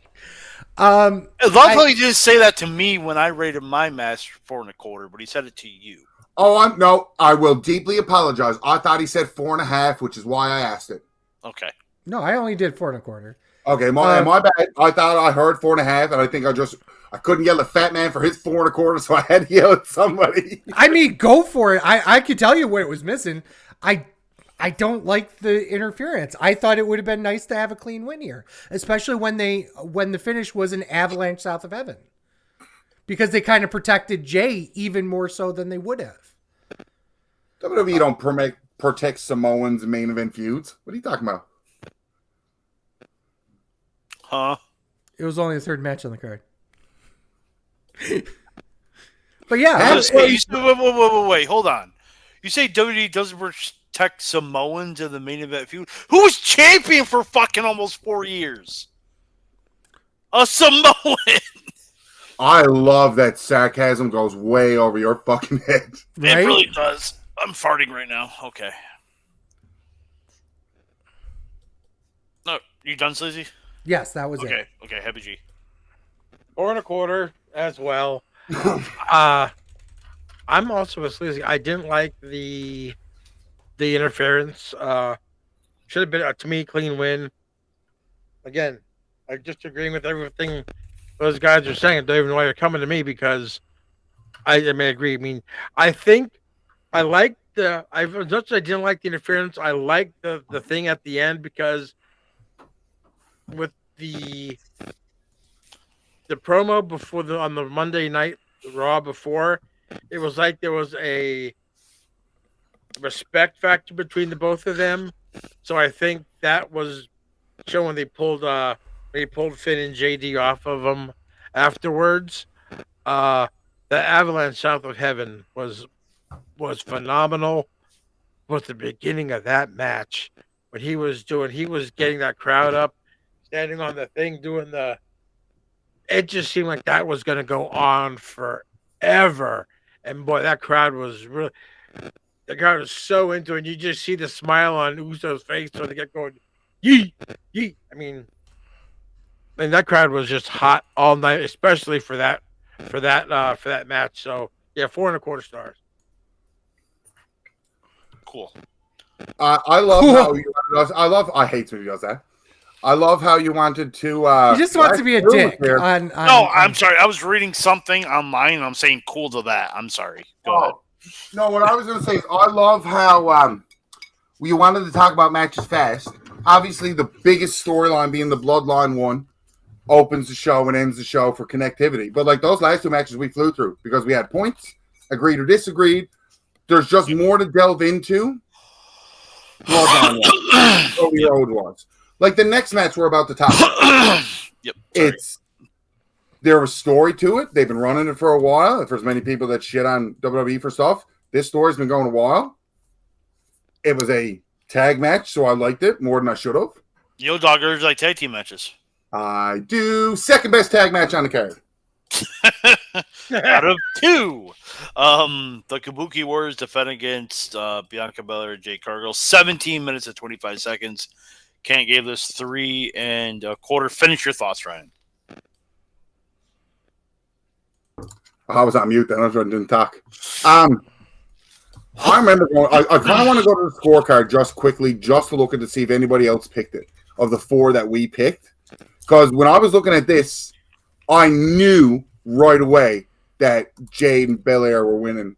Luckily, he didn't say that to me when I rated my match 4.25, but he said it to you. Oh, no, I will deeply apologize. I thought he said 4.5, which is why I asked it. Okay. No, I only did 4.25. Okay, my bad. I thought I heard 4.5, and I think I couldn't yell at Fat Man for his 4.25, so I had to yell at somebody. I mean, go for it. I could tell you what it was missing. I don't like the interference. I thought it would have been nice to have a clean win here, especially when the finish was an avalanche south of heaven, because they kind of protected Jay even more so than they would have. WWE don't protect Samoans main event feuds. What are you talking about? Huh? It was only the third match on the card. But yeah. Wait, hold on. You say WWE doesn't protect Samoans in the main event feud? Who was champion for fucking almost 4 years? A Samoan! I love that sarcasm goes way over your fucking head. Right? It really does. I'm farting right now. Okay. No, you done, Sleazy? Yes, that was it. Okay, Happy G. 4.25 as well. I'm also a Sleazy. I didn't like the interference. Should have been, to me, clean win. Again, I just agreeing with everything those guys are saying. I don't even know why you're coming to me, because I may agree. I mean, I think I like as much as I didn't like the interference, I like the thing at the end, because with the promo before on the Monday night Raw before, it was like there was a respect factor between the both of them. So I think that was showing they pulled Finn and JD off of them afterwards. The Avalanche South of Heaven was phenomenal. Was the beginning of that match when he was getting that crowd up, standing on the thing, doing it just seemed like that was going to go on forever. And boy, that crowd was so into it. And you just see the smile on Uso's face when they get going, yee, yee. I mean, that crowd was just hot all night, especially for that match. So yeah, 4.25 stars. Cool. I love how you. I hate to do that. I love how you wanted to. He just wants to be a dick. I'm sorry. I was reading something online, and I'm saying cool to that. I'm sorry. Go ahead. No, what I was going to say is I love how you wanted to talk about matches fast. Obviously, the biggest storyline being the Bloodline one opens the show and ends the show for connectivity. But like those last two matches we flew through because we had points, agreed or disagreed. There's just more to delve into. Bloodline was. Like the next match we're about to talk about. Yep. There was story to it. They've been running it for a while. If there's many people that shit on WWE for stuff, this story's been going a while. It was a tag match, so I liked it more than I should have. Yo, doggers like tag team matches. I do. Second best tag match on the card. Out of two. The Kabuki Warriors defend against Bianca Belair and Jade Cargill. 17 minutes and 25 seconds. Kent gave this 3.25. Finish your thoughts, Ryan. I was on mute then. I didn't talk. I remember going, I kind of want to go to the scorecard just quickly, just to look at to see if anybody else picked it of the four that we picked. Because when I was looking at this, I knew right away that Jade and Belair were winning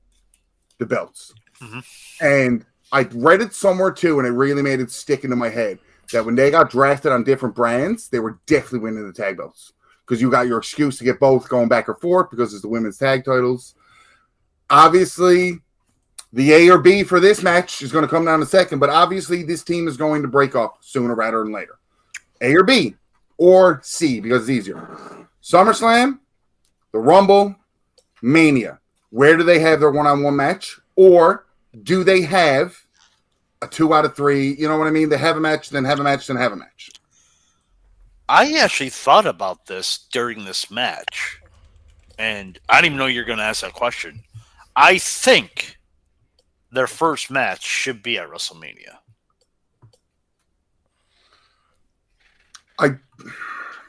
the belts. Mm-hmm. And I read it somewhere too, and it really made it stick into my head that when they got drafted on different brands, they were definitely winning the tag belts. Because you got your excuse to get both going back and forth because it's the women's tag titles. Obviously, the A or B for this match is going to come down in a second, but obviously this team is going to break up sooner rather than later. A or B, or C, because it's easier. SummerSlam, the Rumble, Mania. Where do they have their one-on-one match? Or do they have a 2 out of 3. You know what I mean? They have a match, then have a match, then have a match. I actually thought about this during this match, and I didn't even know you were going to ask that question. I think their first match should be at WrestleMania.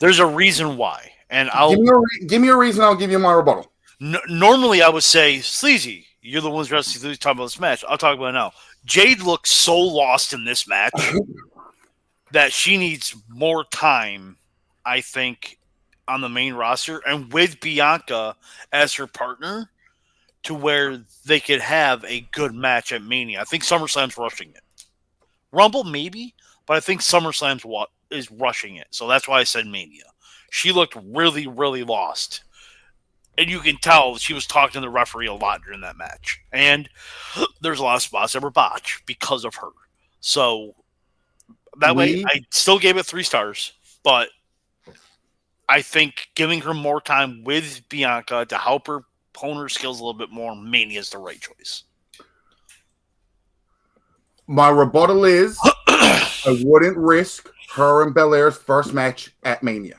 There's a reason why, and I'll give me a reason. I'll give you my rebuttal. Normally, I would say, Sleazy, you're the ones talking about this match. I'll talk about it now. Jade looks so lost in this match that she needs more time, I think, on the main roster and with Bianca as her partner to where they could have a good match at Mania. I think SummerSlam's rushing it. Rumble, maybe, but I think SummerSlam's is rushing it. So that's why I said Mania. She looked really, really lost. And you can tell she was talking to the referee a lot during that match. And there's a lot of spots that were botched because of her. So that way, I still gave it 3 stars. But I think giving her more time with Bianca to help her hone her skills a little bit more, Mania is the right choice. My rebuttal is I wouldn't risk her and Belair's first match at Mania.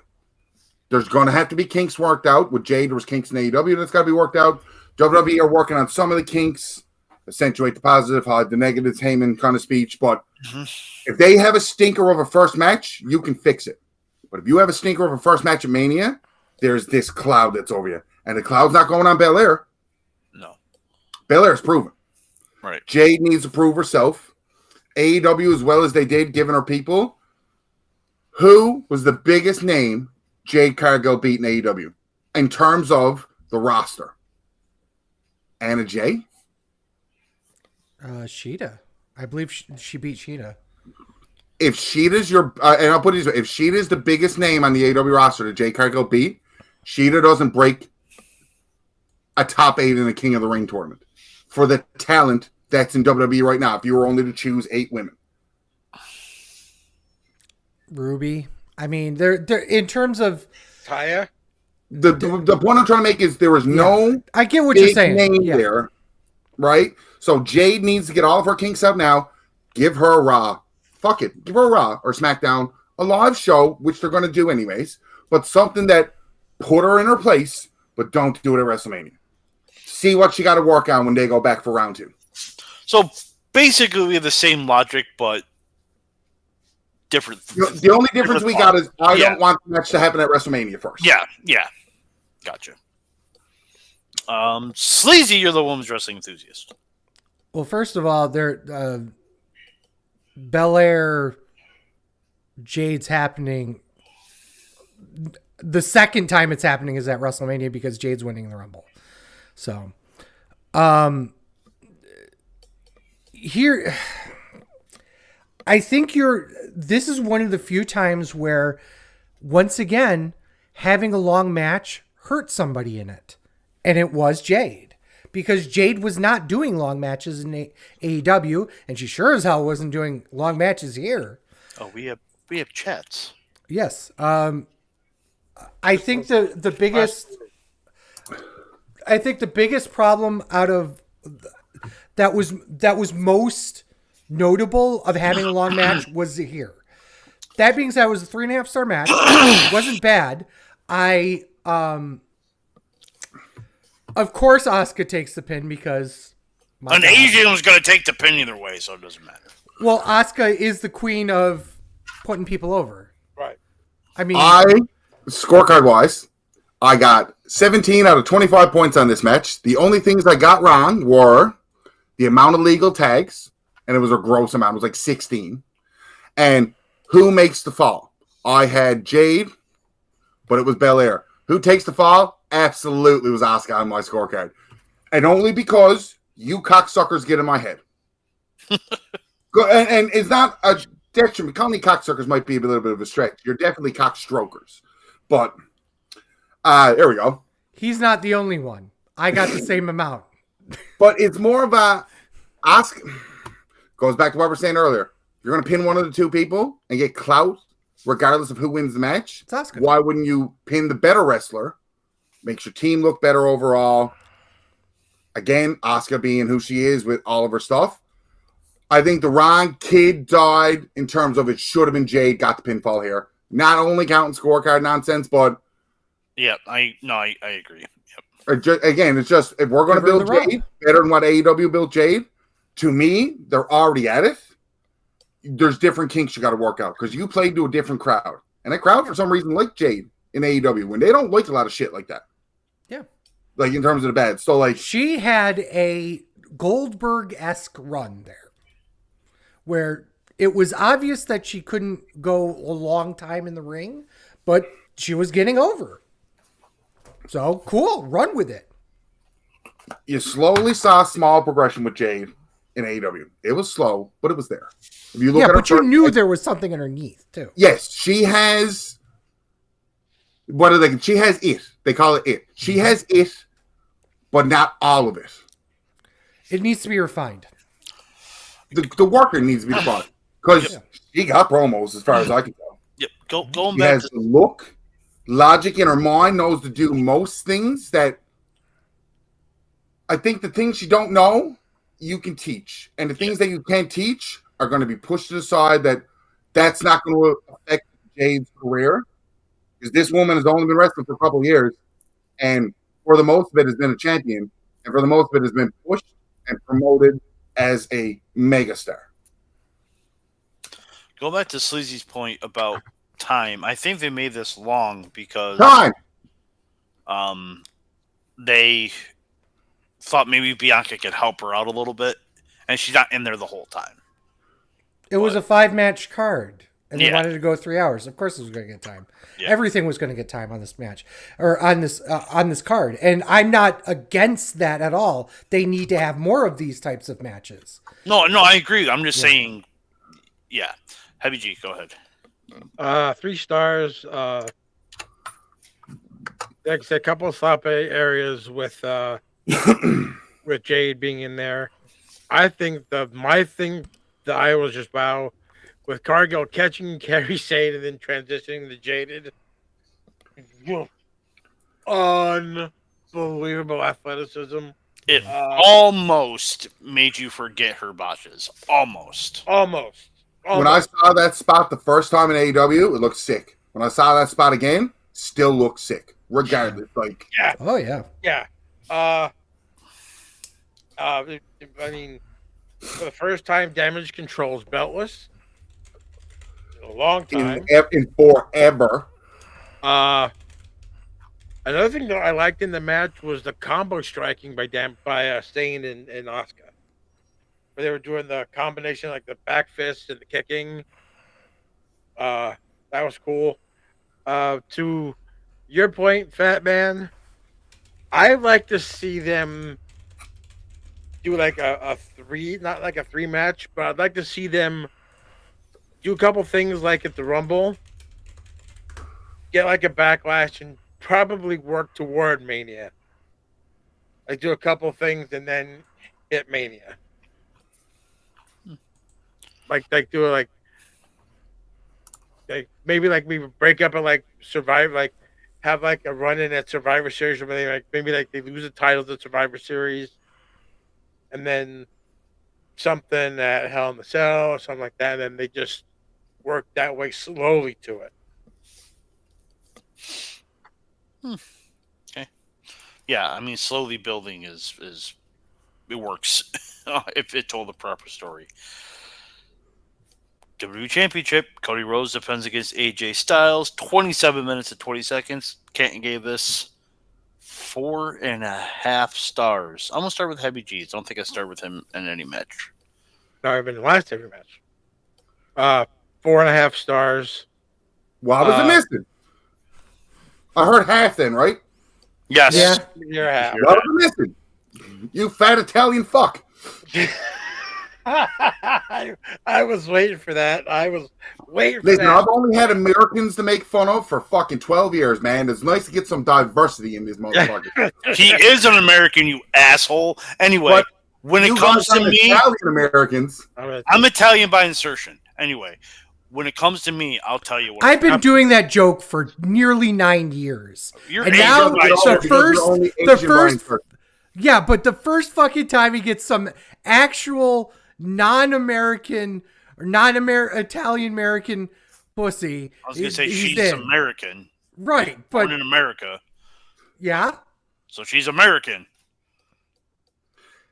There's going to have to be kinks worked out. With Jade, there was kinks in AEW that's got to be worked out. WWE are working on some of the kinks, accentuate the positive, hide the negatives, Heyman kind of speech. But if they have a stinker of a first match, you can fix it. But if you have a stinker of a first match at Mania, there's this cloud that's over you. And the cloud's not going on Belair. No. Belair's proven. Right. Jade needs to prove herself. AEW, as well as they did, given her people. Who was the biggest name Jade Cargill beat in AEW in terms of the roster? Anna Jay? Sheeta. I believe she beat Sheeta. If Sheeta's your, and I'll put it this way, if Sheeta's the biggest name on the AEW roster that Jade Cargill beat, Sheeta doesn't break a top 8 in the King of the Ring tournament for the talent that's in WWE right now. If you were only to choose 8 women, Ruby. I mean, they're in terms of Taya. The point I'm trying to make is there is no. I get what you're saying. Name there, right? So Jade needs to get all of her kinks out now. Give her a Raw. Fuck it. Give her a Raw or SmackDown, a live show, which they're going to do anyways, but something that put her in her place, but don't do it at WrestleMania. See what she got to work on when they go back for round 2. So basically, we have the same logic, but different. The only difference we got is I don't want the match to happen at WrestleMania first. Yeah. Gotcha. Sleazy, you're the women's wrestling enthusiast. Well, first of all, they're Belair Jade's happening. The second time it's happening is at WrestleMania because Jade's winning the Rumble. So, here, I think this is one of the few times where, once again, having a long match hurt somebody in it. And it was Jade. Because Jade was not doing long matches in AEW, and she sure as hell wasn't doing long matches here. Oh, we have chats. Yes. I think the biggest problem out of that was most notable of having a long match was here. That being said, it was a 3.5-star match. It wasn't bad. Of course, Asuka takes the pin because an Asian was going to take the pin either way, so it doesn't matter. Well, Asuka is the queen of putting people over. Right. I mean, scorecard wise, I got 17 out of 25 points on this match. The only things I got wrong were the amount of legal tags, and it was a gross amount. It was like 16. And who makes the fall? I had Jade, but it was Belair. Who takes the fall? Absolutely was Asuka on my scorecard. And only because you cocksuckers get in my head. and it's not a detriment. Calling me cocksuckers might be a little bit of a stretch. You're definitely cockstrokers. But there we go. He's not the only one. I got the same amount. But it's more of a Asuka. Goes back to what we were saying earlier. You're going to pin one of the two people and get clout regardless of who wins the match. It's Asuka. Why wouldn't you pin the better wrestler? Makes your team look better overall. Again, Asuka being who she is with all of her stuff. I think the wrong kid died in terms of it should have been Jade got the pinfall here. Not only counting scorecard nonsense, but Yeah, I agree. again, it's just if we're going to Give her build the Jade rub. better than what AEW built Jade, to me, they're already at it. There's different kinks you got to work out because you played to a different crowd, and that crowd for some reason liked Jade in AEW when they don't like a lot of shit like that. Yeah. Like in terms of the bad. So like She had a Goldberg-esque run there where it was obvious that she couldn't go a long time in the ring, but she was getting over. So cool, run with it. you slowly saw small progression with Jade in AEW. It was slow, but it was there. If you look Yeah, at her but you first- knew there was something underneath too. Yes, she has. What are they? She has it. They call it it. She has it, but not all of it. It needs to be refined. The worker needs to be fun because she got promos as far as I can tell. Yep. Going She back has to the look, logic in her mind, knows to do most things that I think the things you don't know, you can teach. And the things that you can't teach are going to be pushed to the side that's not going to affect Jade's career. Because this woman has only been wrestling for a couple of years. And for the most of it has been a champion. And for the most of it has been pushed and promoted as a megastar. Going back to Sleazy's point about time, I think they made this long because Time! they thought maybe Bianca could help her out a little bit, and she's not in there the whole time. It was a 5-match card, and they Yeah. wanted to go 3 hours. Of course, it was going to get time. Yeah. Everything was going to get time on this match or on this card, and I'm not against that at all. They need to have more of these types of matches. No, I agree. I'm just saying, yeah. Heavy G, go ahead. 3 stars. Like I said, a couple of sloppy areas with Jade being in there. I think my thing that I was just wow with Cargill catching Carrie Sane and then transitioning to Jaded. Unbelievable athleticism. It almost made you forget her botches. Almost. When I saw that spot the first time in AEW, it looked sick. When I saw that spot again, still looked sick. Regardless, like Oh yeah. Yeah. I mean, for the first time, Damage Control's beltless. In a long time. in forever. Another thing that I liked in the match was the combo striking by Stain and Asuka. Where they were doing the combination, like the back fist and the kicking. That was cool. To your point, Fat Man, I'd like to see them do like a 3, not like a 3 match, but I'd like to see them do a couple things like at the Rumble, get like a Backlash, and probably work toward Mania. Like do a couple things and then hit Mania. Like do like maybe like we break up and like survive, like have like a run in at Survivor Series, or they like maybe like they lose the titles at Survivor Series, and then something at Hell in the Cell or something like that, and then they just work that way slowly to it. Okay. Yeah, I mean, slowly building is it works if it told the proper story. WWE Championship, Cody Rhodes defends against AJ Styles, 27 minutes and 20 seconds. Canton gave this 4.5 stars. I'm going to start with Heavy G. I don't think I start with him in any match. No, I've been the last every match. 4.5 stars. Why was it missing? I heard half then, right? Yes. Yeah. You're half. Why was it missing? You fat Italian fuck. I was waiting for that. I was waiting for Listen, that. I've only had Americans to make fun of for fucking 12 years, man. It's nice to get some diversity in this motherfucker. He is an American, you asshole. Anyway, But when it You comes guys to are me, Italian Americans. I'm Italian by insertion. Anyway, when it comes to me, I'll tell you what. I've been doing that joke for nearly 9 years. You're And Asian now by the insertion. first, yeah, but the first fucking time he gets some actual non-American or non-Italian-American pussy. I was gonna say he's she's in. American, Right? But born in America, yeah, so she's American.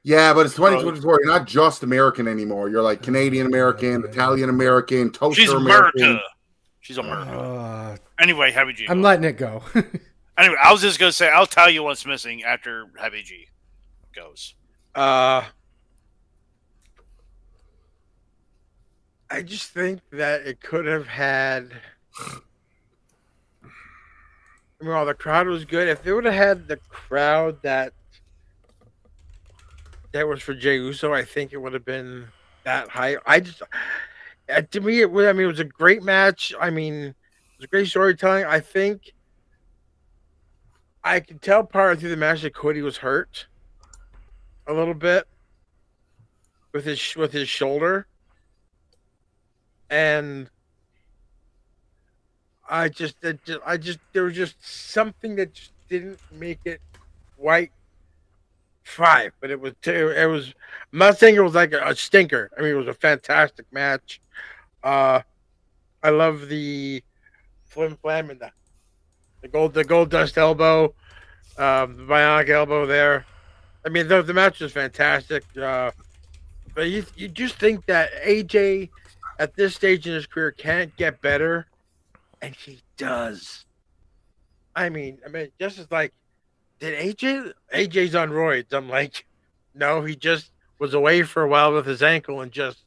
Yeah, but it's 2024. You're not just American anymore. You're like Canadian American, Italian American, toaster She's American. America. She's America. Anyway, Heavy G. I'm letting it go. Anyway, I was just gonna say I'll tell you what's missing after Heavy G goes. I just think that it could have had. I mean, while the crowd was good, if they would have had the crowd that was for Jey Uso, I think it would have been that high. To me, it was a great match. I mean, it was a great storytelling. I think I could tell part through the match that Cody was hurt a little bit with his shoulder, and there was just something that just didn't make it quite five, but it was. I'm not saying it was like a stinker. I mean, it was a fantastic match. I love the flim flam and the gold dust elbow, the bionic elbow there. I mean, the match was fantastic. But you just think that AJ at this stage in his career can't get better, and he does. I mean, just as like, did AJ's on roids? I'm like, no, he just was away for a while with his ankle and just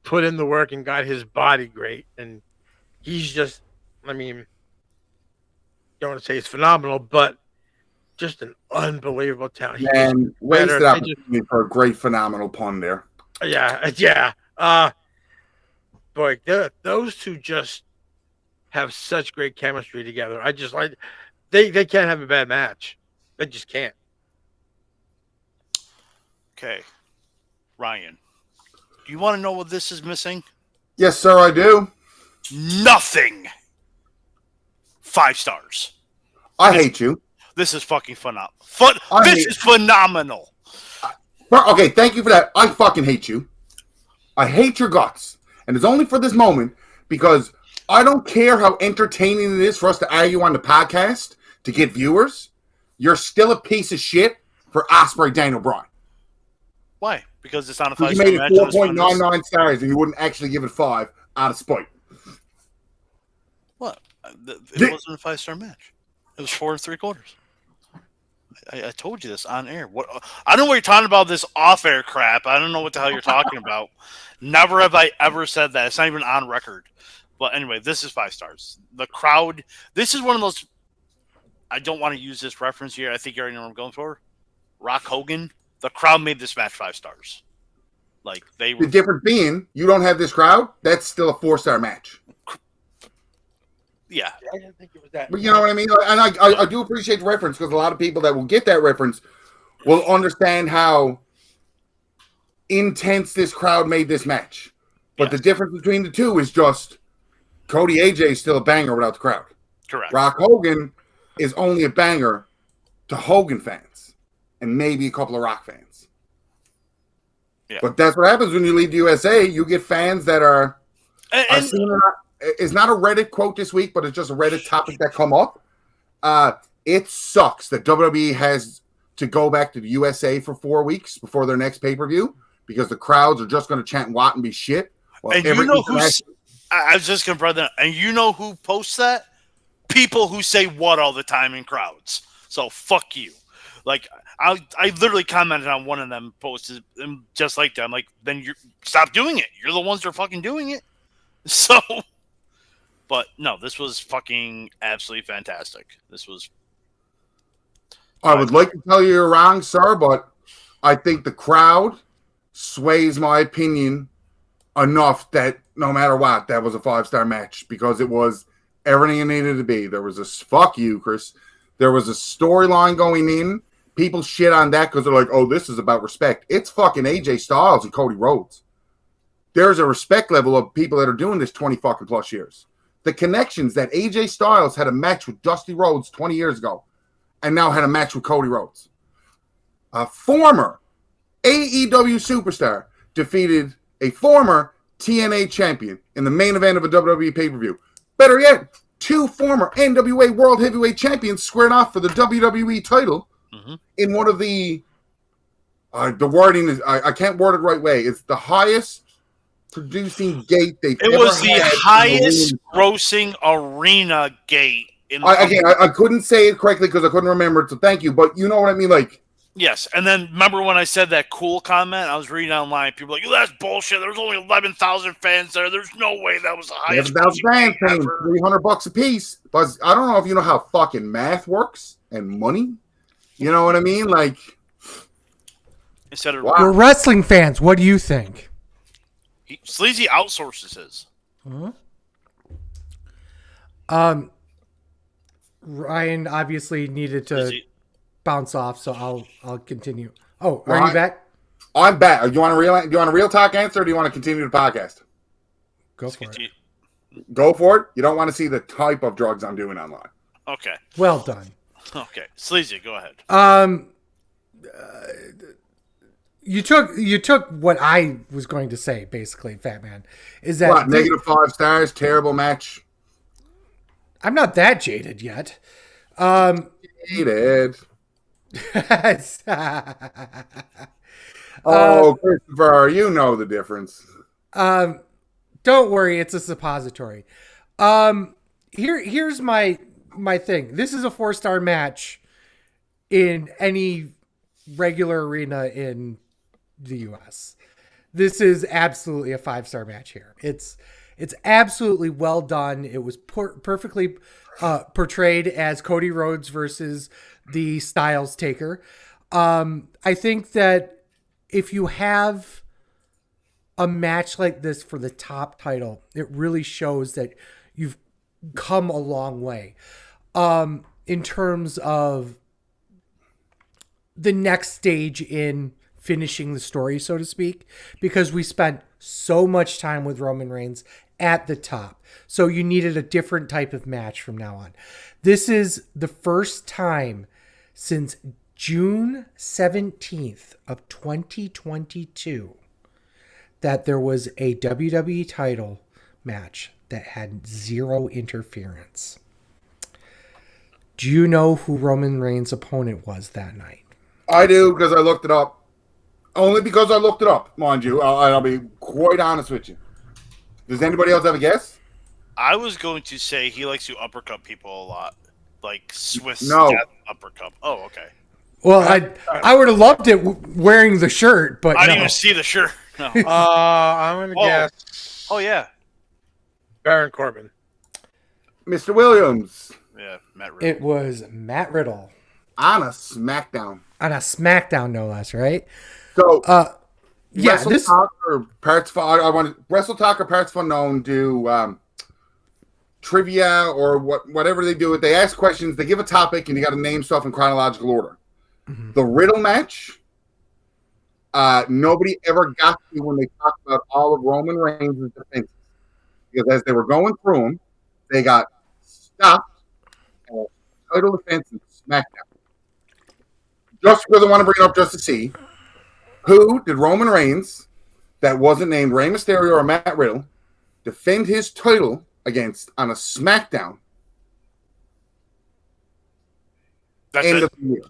put in the work and got his body great. And he's just, I mean, don't want to say he's phenomenal, but just an unbelievable talent. And wasted opportunity for a great, phenomenal pun there. Yeah. Boy, those two just have such great chemistry together. I just like they can't have a bad match. They just can't. Okay, Ryan, do you want to know what this is missing? Yes, sir, I do. Nothing. 5 stars. I hate you. This is fucking phenomenal. This is phenomenal. Okay, thank you for that. I fucking hate you. I hate your guts. And it's only for this moment because I don't care how entertaining it is for us to argue on the podcast to get viewers. You're still a piece of shit for Ospreay Daniel Bryan. Why? Because it's not a 5-star match. You made it match. 4.99 stars and you wouldn't actually give it 5 out of spite. What? It wasn't a 5-star match. It was 4 3/4. I told you this on air. What? I don't know what you're talking about. This off-air crap. I don't know what the hell you're talking about. Never have I ever said that. It's not even on record. But anyway, this is 5 stars. The crowd. This is one of those. I don't want to use this reference here. I think you already know what I'm going for. Rock Hogan. The crowd made this match 5 stars. Like they were. The difference being, you don't have this crowd. That's still a 4-star match. Yeah. I didn't think it was that. But you know what I mean? And I do appreciate the reference because a lot of people that will get that reference will understand how intense this crowd made this match. But the difference between the two is just Cody AJ is still a banger without the crowd. Correct. Rock Hogan is only a banger to Hogan fans and maybe a couple of Rock fans. Yeah. But that's what happens when you leave the USA. You get fans that are it's not a Reddit quote this week, but it's just a Reddit topic that come up. It sucks that WWE has to go back to the USA for 4 weeks before their next pay-per-view because the crowds are just going to chant Watt and be shit. Well, and you know who? I was just going to bring that up. And you know who posts that? People who say what all the time in crowds. So fuck you. Like I literally commented on one of them posted just like that. I'm like, then you stop doing it. You're the ones that are fucking doing it. So. But no, this was fucking absolutely fantastic. This was. I would like to tell you you're wrong, sir, but I think the crowd sways my opinion enough that no matter what, that was a 5-star match because it was everything it needed to be. There was a fuck you, Chris. There was a storyline going in. People shit on that because they're like, oh, this is about respect. It's fucking AJ Styles and Cody Rhodes. There's a respect level of people that are doing this 20 fucking plus years. The connections that AJ Styles had a match with Dusty Rhodes 20 years ago and now had a match with Cody Rhodes. A former AEW superstar defeated a former TNA champion in the main event of a WWE pay-per-view. Better yet, 2 former NWA World Heavyweight Champions squared off for the WWE title in one of the wording is, I can't word it right way. It's the highest producing gate they've ever had. It was the highest grossing arena gate. I couldn't say it correctly because I couldn't remember it, so thank you. But you know what I mean? Like, yes, and then remember when I said that cool comment? I was reading online. People were like, "That's bullshit. There's only 11,000 fans there. There's no way that was the highest." 11,000 fans paying $300 a piece. But I don't know if you know how fucking math works and money. You know what I mean? Like, instead of We're wrestling fans. What do you think? Sleazy outsources his. Ryan obviously needed to bounce off, so I'll continue. Oh, are Ryan, you back? I'm back. Do you want a real talk answer, or do you want to continue the podcast? Go for it. Go for it. You don't want to see the type of drugs I'm doing online. Okay. Well done. Okay, Sleazy, go ahead. You took what I was going to say, basically, Fat Man. Is that what, negative 5 stars? Terrible match. I'm not that jaded yet. Jaded. Christopher, you know the difference. Don't worry, it's a suppository. Here's my thing. This is a 4-star match in any regular arena in the US. This is absolutely a 5-star match here. It's absolutely well done. It was perfectly portrayed as Cody Rhodes versus the Styles Taker. I think that if you have a match like this for the top title, it really shows that you've come a long way in terms of the next stage in finishing the story, so to speak, because we spent so much time with Roman Reigns at the top. So you needed a different type of match from now on. This is the first time since June 17th of 2022 that there was a WWE title match that had 0 interference. Do you know who Roman Reigns' opponent was that night? I do, because I looked it up. Only because I looked it up, mind you. I'll be quite honest with you. Does anybody else have a guess? I was going to say he likes to uppercut people a lot. Like Swiss No. uppercut. Oh, okay. Well, I would have loved it wearing the shirt, but I didn't no. even see the shirt. No. I'm going to guess Oh, yeah. Baron Corbin. Mr. Williams. Yeah, Matt Riddle. It was Matt Riddle On a SmackDown. on a SmackDown, no less, right? So, Yeah, Wrestle this Talk or Parts Fun, I want Wrestle Talk or Parts Fun Known do trivia or whatever they do. They ask questions, they give a topic, and you got to name stuff in chronological order. Mm-hmm. The Riddle match, nobody ever got to when they talked about all of Roman Reigns' defenses. Because as they were going through them, they got stopped at title defense and SmackDown. Just because I want to bring it up just to see, who did Roman Reigns, that wasn't named Rey Mysterio or Matt Riddle, defend his title against on a SmackDown end of the year?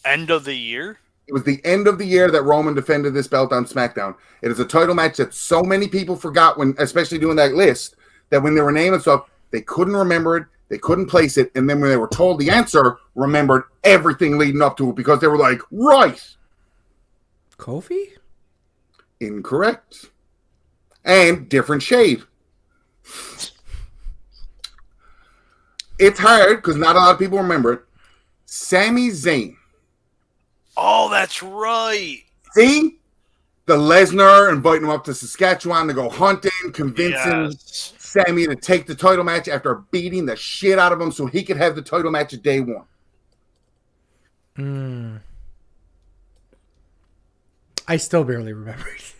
End of the year? It was the end of the year that Roman defended this belt on SmackDown. It is a title match that so many people forgot when, especially doing that list, that when they were naming stuff, they couldn't remember it, they couldn't place it, and then when they were told the answer, remembered everything leading up to it because they were like, right. Kofi? Incorrect. And different shade. It's hard because not a lot of people remember it. Sami Zayn. Oh, that's right. See? The Lesnar inviting him up to Saskatchewan to go hunting, convincing Sami to take the title match after beating the shit out of him so he could have the title match at day 1. I still barely remember it.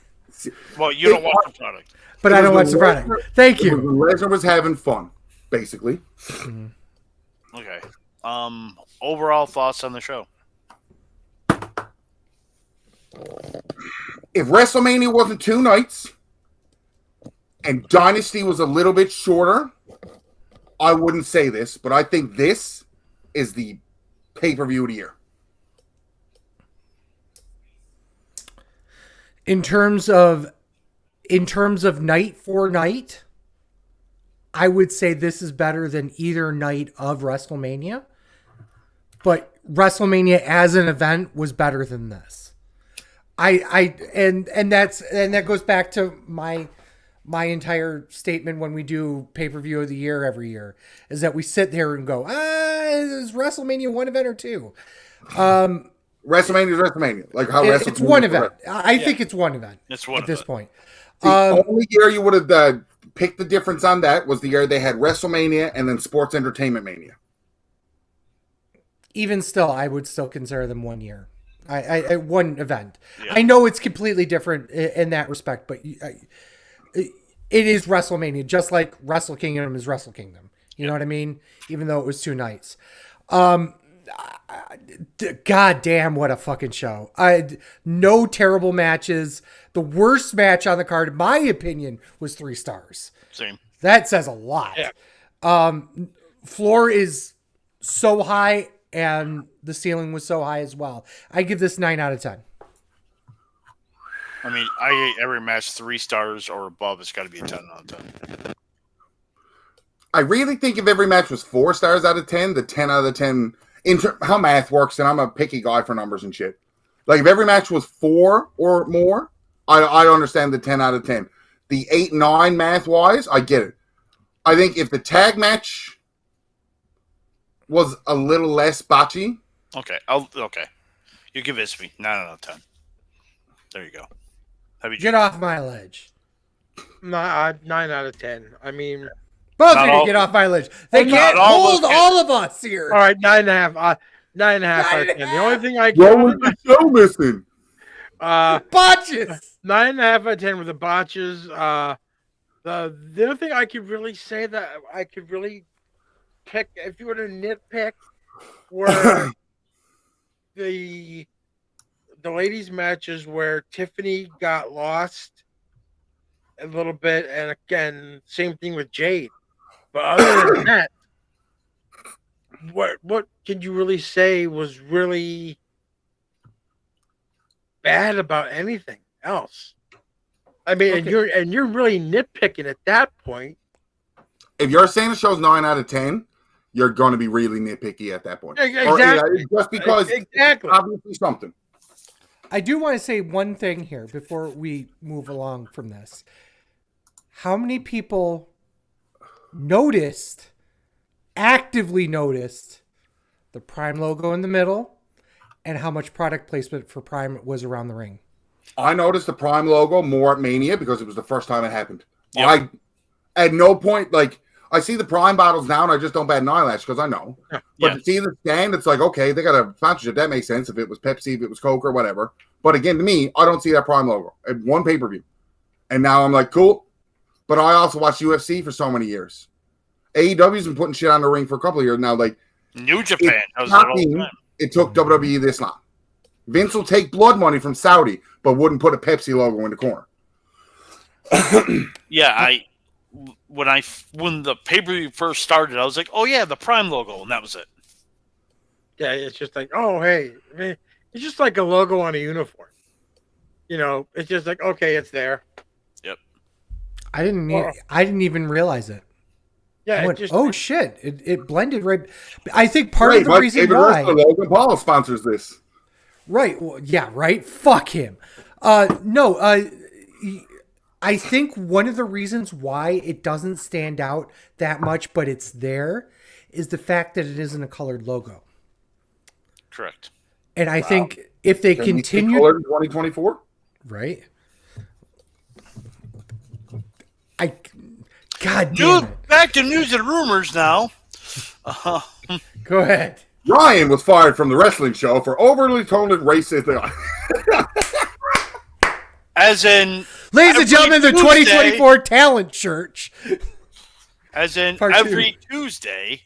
Well, you don't watch the product. But I don't watch the product. Thank you. Lesnar was having fun, basically. Okay. Overall thoughts on the show? If WrestleMania wasn't 2 nights and Dynasty was a little bit shorter, I wouldn't say this, but I think this is the pay-per-view of the year. In terms of night for night, I would say this is better than either night of WrestleMania. But WrestleMania as an event was better than this. And that goes back to my entire statement when we do pay-per-view of the year every year, is that we sit there and go, is WrestleMania one event or two? WrestleMania is WrestleMania. Like how It's one event. I think it's one event at this point. The only year you would have picked the difference on that was the year they had WrestleMania and then Sports Entertainment Mania. Even still, I would still consider them 1 year. I one event. Yeah. I know it's completely different in that respect, but it is WrestleMania, just like Wrestle Kingdom is Wrestle Kingdom. You know what I mean? Even though it was 2 nights. God damn, what a fucking show. No terrible matches. The worst match on the card, in my opinion, was 3 stars. Same. That says a lot. Yeah. Floor is so high, and the ceiling was so high as well. I give this 9 out of 10. I mean, I hate every match 3 stars or above. It's got to be a 10 out of 10. I really think if every match was 4 stars out of 10, the 10 out of 10, how math works, and I'm a picky guy for numbers and shit. Like if every match was 4 or more, I understand the 10 out of 10. The 8, 9 math wise, I get it. I think if the tag match was a little less botchy. Okay. You convinced me. 9 out of 10. There you go. Get off my ledge. 9 out of 10. I mean, both of you get off my ledge. They can't hold all of us here. All right, 9.5. 9.5 out of 10. The only thing I What was the show missing? Botches. 9.5 out of 10 with the botches. The other thing I could really say that I could really pick, if you were to nitpick, were the ladies' matches where Tiffany got lost a little bit, and again, same thing with Jade. But other than that, what can you really say was really bad about anything else? I mean, okay. and you're really nitpicking at that point. If you're saying the show's 9 out of 10, you're going to be really nitpicky at that point. Exactly. Or, just because it's obviously something. I do want to say one thing here before we move along from this. How many people actively noticed the Prime logo in the middle and how much product placement for Prime was around the ring? I noticed the Prime logo more at Mania because it was the first time it happened. Yep. I, at no point, like, I see the Prime bottles now and I just don't bat an eyelash because I know. But to see the stand, it's like, okay, they got a sponsorship. That makes sense if it was Pepsi, if it was Coke or whatever. But again, to me, I don't see that Prime logo at one pay-per-view. And now I'm like, cool. But I also watched UFC for so many years. AEW's been putting shit on the ring for a couple of years now. Like New Japan does that all the time. It took WWE this long. Vince will take blood money from Saudi, but wouldn't put a Pepsi logo in the corner. Yeah, when the pay-per-view first started, I was like, oh yeah, the Prime logo, and that was it. Yeah, it's just like, oh hey, I mean, it's just like a logo on a uniform. You know, it's just like, okay, it's there. Yep. I didn't even realize it. Yeah. Oh shit! It blended right. I think part of the reason why Logan Paul sponsors this. Right. Well, yeah. Right. Fuck him. No. I think one of the reasons why it doesn't stand out that much, but it's there, is the fact that it isn't a colored logo. Correct. And I think if they continue, colored in 2024, right? God damn it. Back to news and rumors now. Go ahead. Ryan was fired from the wrestling show for overly toned racist. As in, ladies and gentlemen, the 2024 Talent Church. As in Part every 2. Tuesday.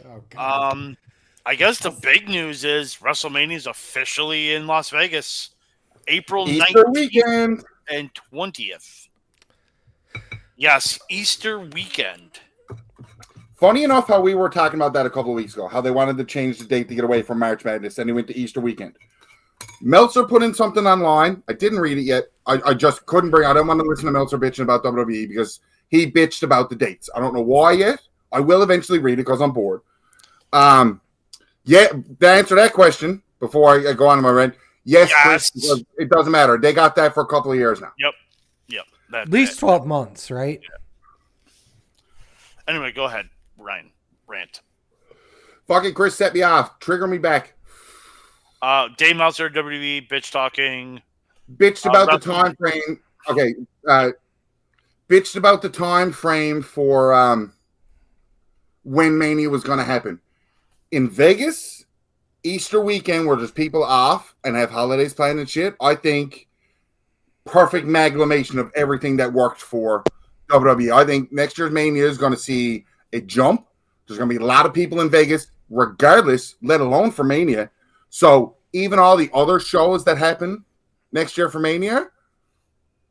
Oh, God. I guess the big news is WrestleMania is officially in Las Vegas. April Easter 19th weekend. and 20th. Yes, Easter weekend. Funny enough, how we were talking about that a couple of weeks ago, how they wanted to change the date to get away from March Madness, and he went to Easter weekend. Meltzer put in something online. I didn't read it yet. I just couldn't bring. I don't want to listen to Meltzer bitching about WWE because he bitched about the dates. I don't know why yet. I will eventually read it because I'm bored. Yeah, to answer that question before I go on to my rant, yes. Chris, it doesn't matter. They got that for a couple of years now. Yep. At least 12 months, right? Yeah. Anyway, go ahead, Ryan. Rant. Fucking Chris set me off. Trigger me back. Dave Meltzer, WWE, bitch talking. Bitched about the time frame. Okay. Bitched about the time frame for when Mania was going to happen. In Vegas, Easter weekend, where there's people off and have holidays planned and shit, I think perfect amalgamation of everything that worked for WWE. I think next year's Mania is going to see a jump. There's going to be a lot of people in Vegas, regardless, let alone for Mania. So even all the other shows that happen next year for Mania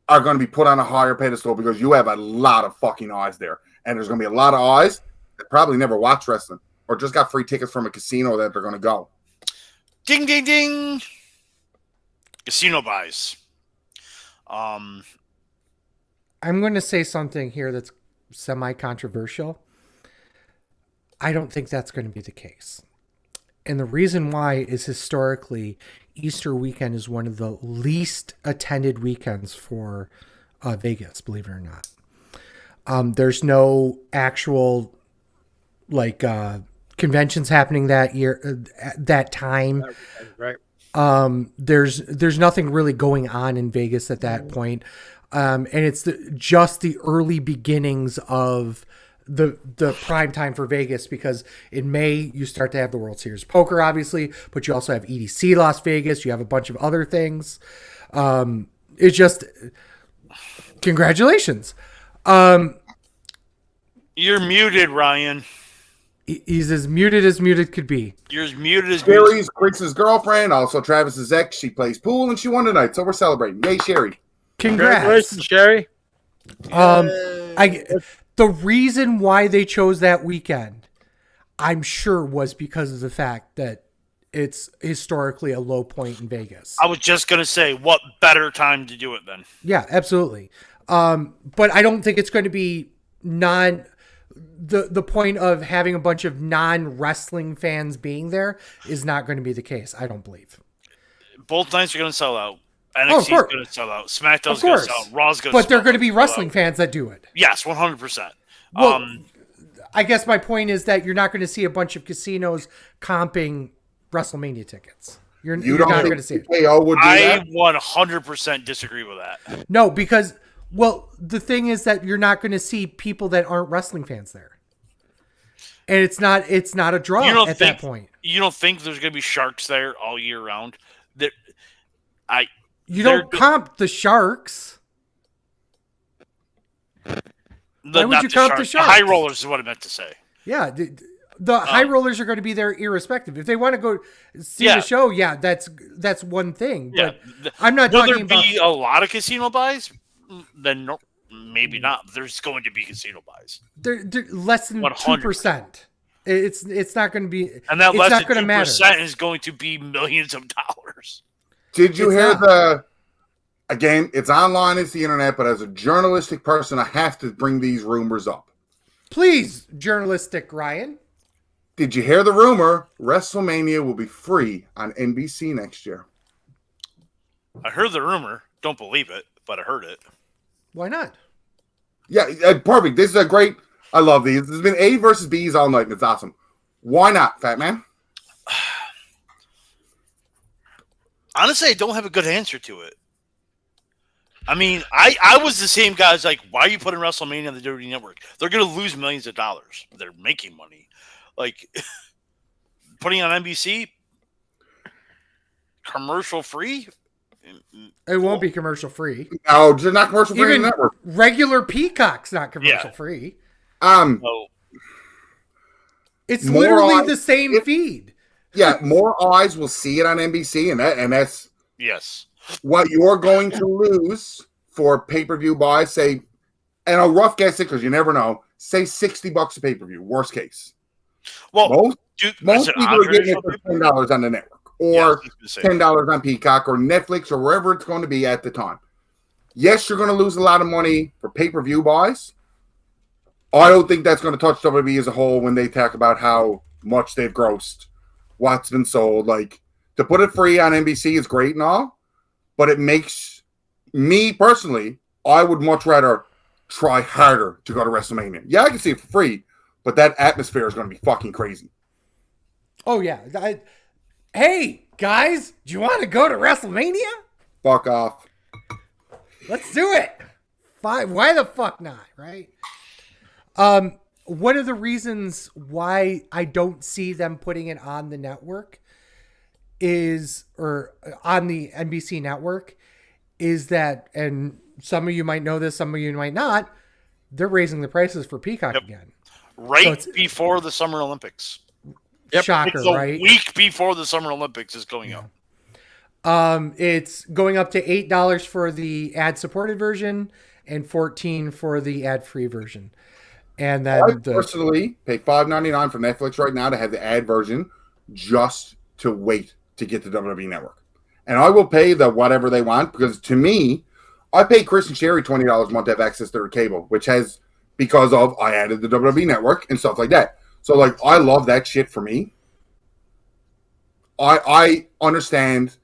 are going to be put on a higher pedestal because you have a lot of fucking eyes there. And there's going to be a lot of eyes that probably never watch wrestling or just got free tickets from a casino that they're going to go. Ding, ding, ding. Casino buys. I'm going to say something here that's semi-controversial. I don't think that's going to be the case. And the reason why is historically, Easter weekend is one of the least attended weekends for Vegas, believe it or not. There's no actual conventions happening that year, at that time. Right. There's nothing really going on in Vegas at that point. And it's just the early beginnings of the prime time for Vegas, because in May you start to have the World Series Poker, obviously, but you also have EDC Las Vegas. You have a bunch of other things. It's just congratulations. You're muted, Ryan. He's as muted could be. You're as muted as Sherry's Chris's girlfriend, also Travis's ex. She plays pool and she won tonight, so we're celebrating. Yay, Sherry! Congrats, Sherry. The reason why they chose that weekend, I'm sure, was because of the fact that it's historically a low point in Vegas. I was just going to say, what better time to do it than? Yeah, absolutely. But I don't think it's going to be the point of having a bunch of non-wrestling fans being there is not going to be the case, I don't believe. Both nights are going to sell out. NXT is going to sell out. SmackDown's going to sell out. Raw's going to sell out. But they're going to be wrestling fans that do it. Yes, 100%. Well, I guess my point is that you're not going to see a bunch of casinos comping WrestleMania tickets. You're not going to see it. I 100% disagree with that. No, because, well, the thing is that you're not going to see people that aren't wrestling fans there. And it's not a draw at that point. You don't think there's going to be sharks there all year round? You don't comp the Sharks. Why would you comp the Sharks? The high rollers is what I meant to say. Yeah, the high rollers are going to be there irrespective. If they want to go see the show, that's one thing. But I'm not talking about... Will there be a lot of casino buys? Then no, maybe not. There's going to be casino buys. They're less than 2%. It's not going to be... And that less than 2% matter. is going to be millions of dollars. Did you hear again, it's online, it's the internet, but as a journalistic person, I have to bring these rumors up. Please, journalistic Ryan. Did you hear the rumor? WrestleMania will be free on NBC next year. I heard the rumor. Don't believe it, but I heard it. Why not? Yeah, perfect. This is a great... I love these. There's been A versus B's all night, and it's awesome. Why not, Fat Man? Honestly, I don't have a good answer to it. I mean, I was the same guy as like, why are you putting WrestleMania on the WWE Network? They're going to lose millions of dollars. They're making money. Like, putting it on NBC, commercial free? It won't be commercial free. No, they're not commercial free on the network. Regular Peacock's not commercial free. It's literally the same feed. Yeah, more eyes will see it on NBC, and that's yes. what you're going to lose for pay-per-view buy, say, and I'll rough guess it because you never know, say $60 a pay-per-view, worst case. Well, most people are getting it for $10 on the network or $10 on Peacock or Netflix or wherever it's going to be at the time. Yes, you're going to lose a lot of money for pay-per-view buys. I don't think that's going to touch WWE as a whole when they talk about how much they've grossed, what's been sold. Like, to put it free on NBC is great and all, but it makes me personally, I would much rather try harder to go to WrestleMania. Yeah, I can see it for free, but that atmosphere is going to be fucking crazy. Oh, yeah. Hey, guys, do you want to go to WrestleMania? Fuck off. Let's do it. Fine. Why the fuck not, right? One of the reasons why I don't see them putting it on the network or on the NBC network is that, and some of you might know this, some of you might not, they're raising the prices for Peacock again. Right before the Summer Olympics. Shocker, it's a right? week before the Summer Olympics is going up. It's going up to $8 for the ad-supported version and $14 for the ad-free version. And then I personally pay $5.99 for Netflix right now to have the ad version just to wait to get the WWE Network. And I will pay the whatever they want because to me, I pay Chris and Sherry $20 a month to have access to their cable, which has, because of I added the WWE Network and stuff like that. So, like, I love that shit for me. I understand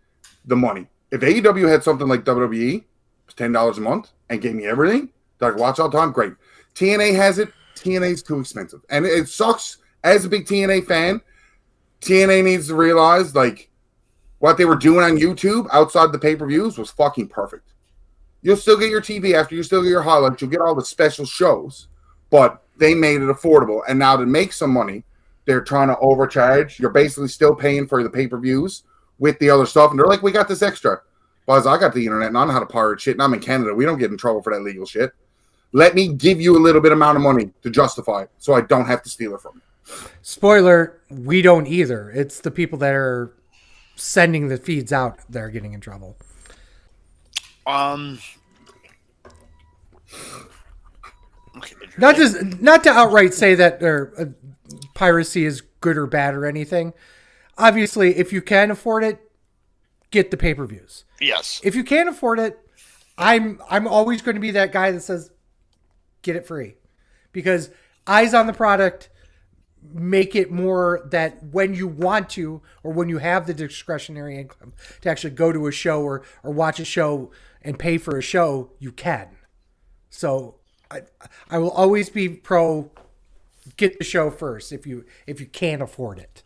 the money. If AEW had something like WWE, it's $10 a month, and gave me everything that I could watch all the time, great. TNA has it. TNA is too expensive. And it sucks. As a big TNA fan, TNA needs to realize, like, what they were doing on YouTube outside the pay-per-views was fucking perfect. You'll still get your TV after, you still get your highlights, you'll get all the special shows, but they made it affordable. And now to make some money, they're trying to overcharge. You're basically still paying for the pay-per-views with the other stuff. And they're like, we got this extra. Buzz, I got the internet and I know how to pirate shit. And I'm in Canada. We don't get in trouble for that legal shit. Let me give you a little bit amount of money to justify it so I don't have to steal it from you. Spoiler, we don't either. It's the people that are sending the feeds out that are getting in trouble. Okay, not to outright say that piracy is good or bad or anything. Obviously, if you can afford it, get the pay-per-views. Yes. If you can't afford it, I'm always going to be that guy that says get it free, because eyes on the product make it more that when you want to or when you have the discretionary income to actually go to a show or watch a show and pay for a show, you can. So I will always be pro get the show first if you can't afford it.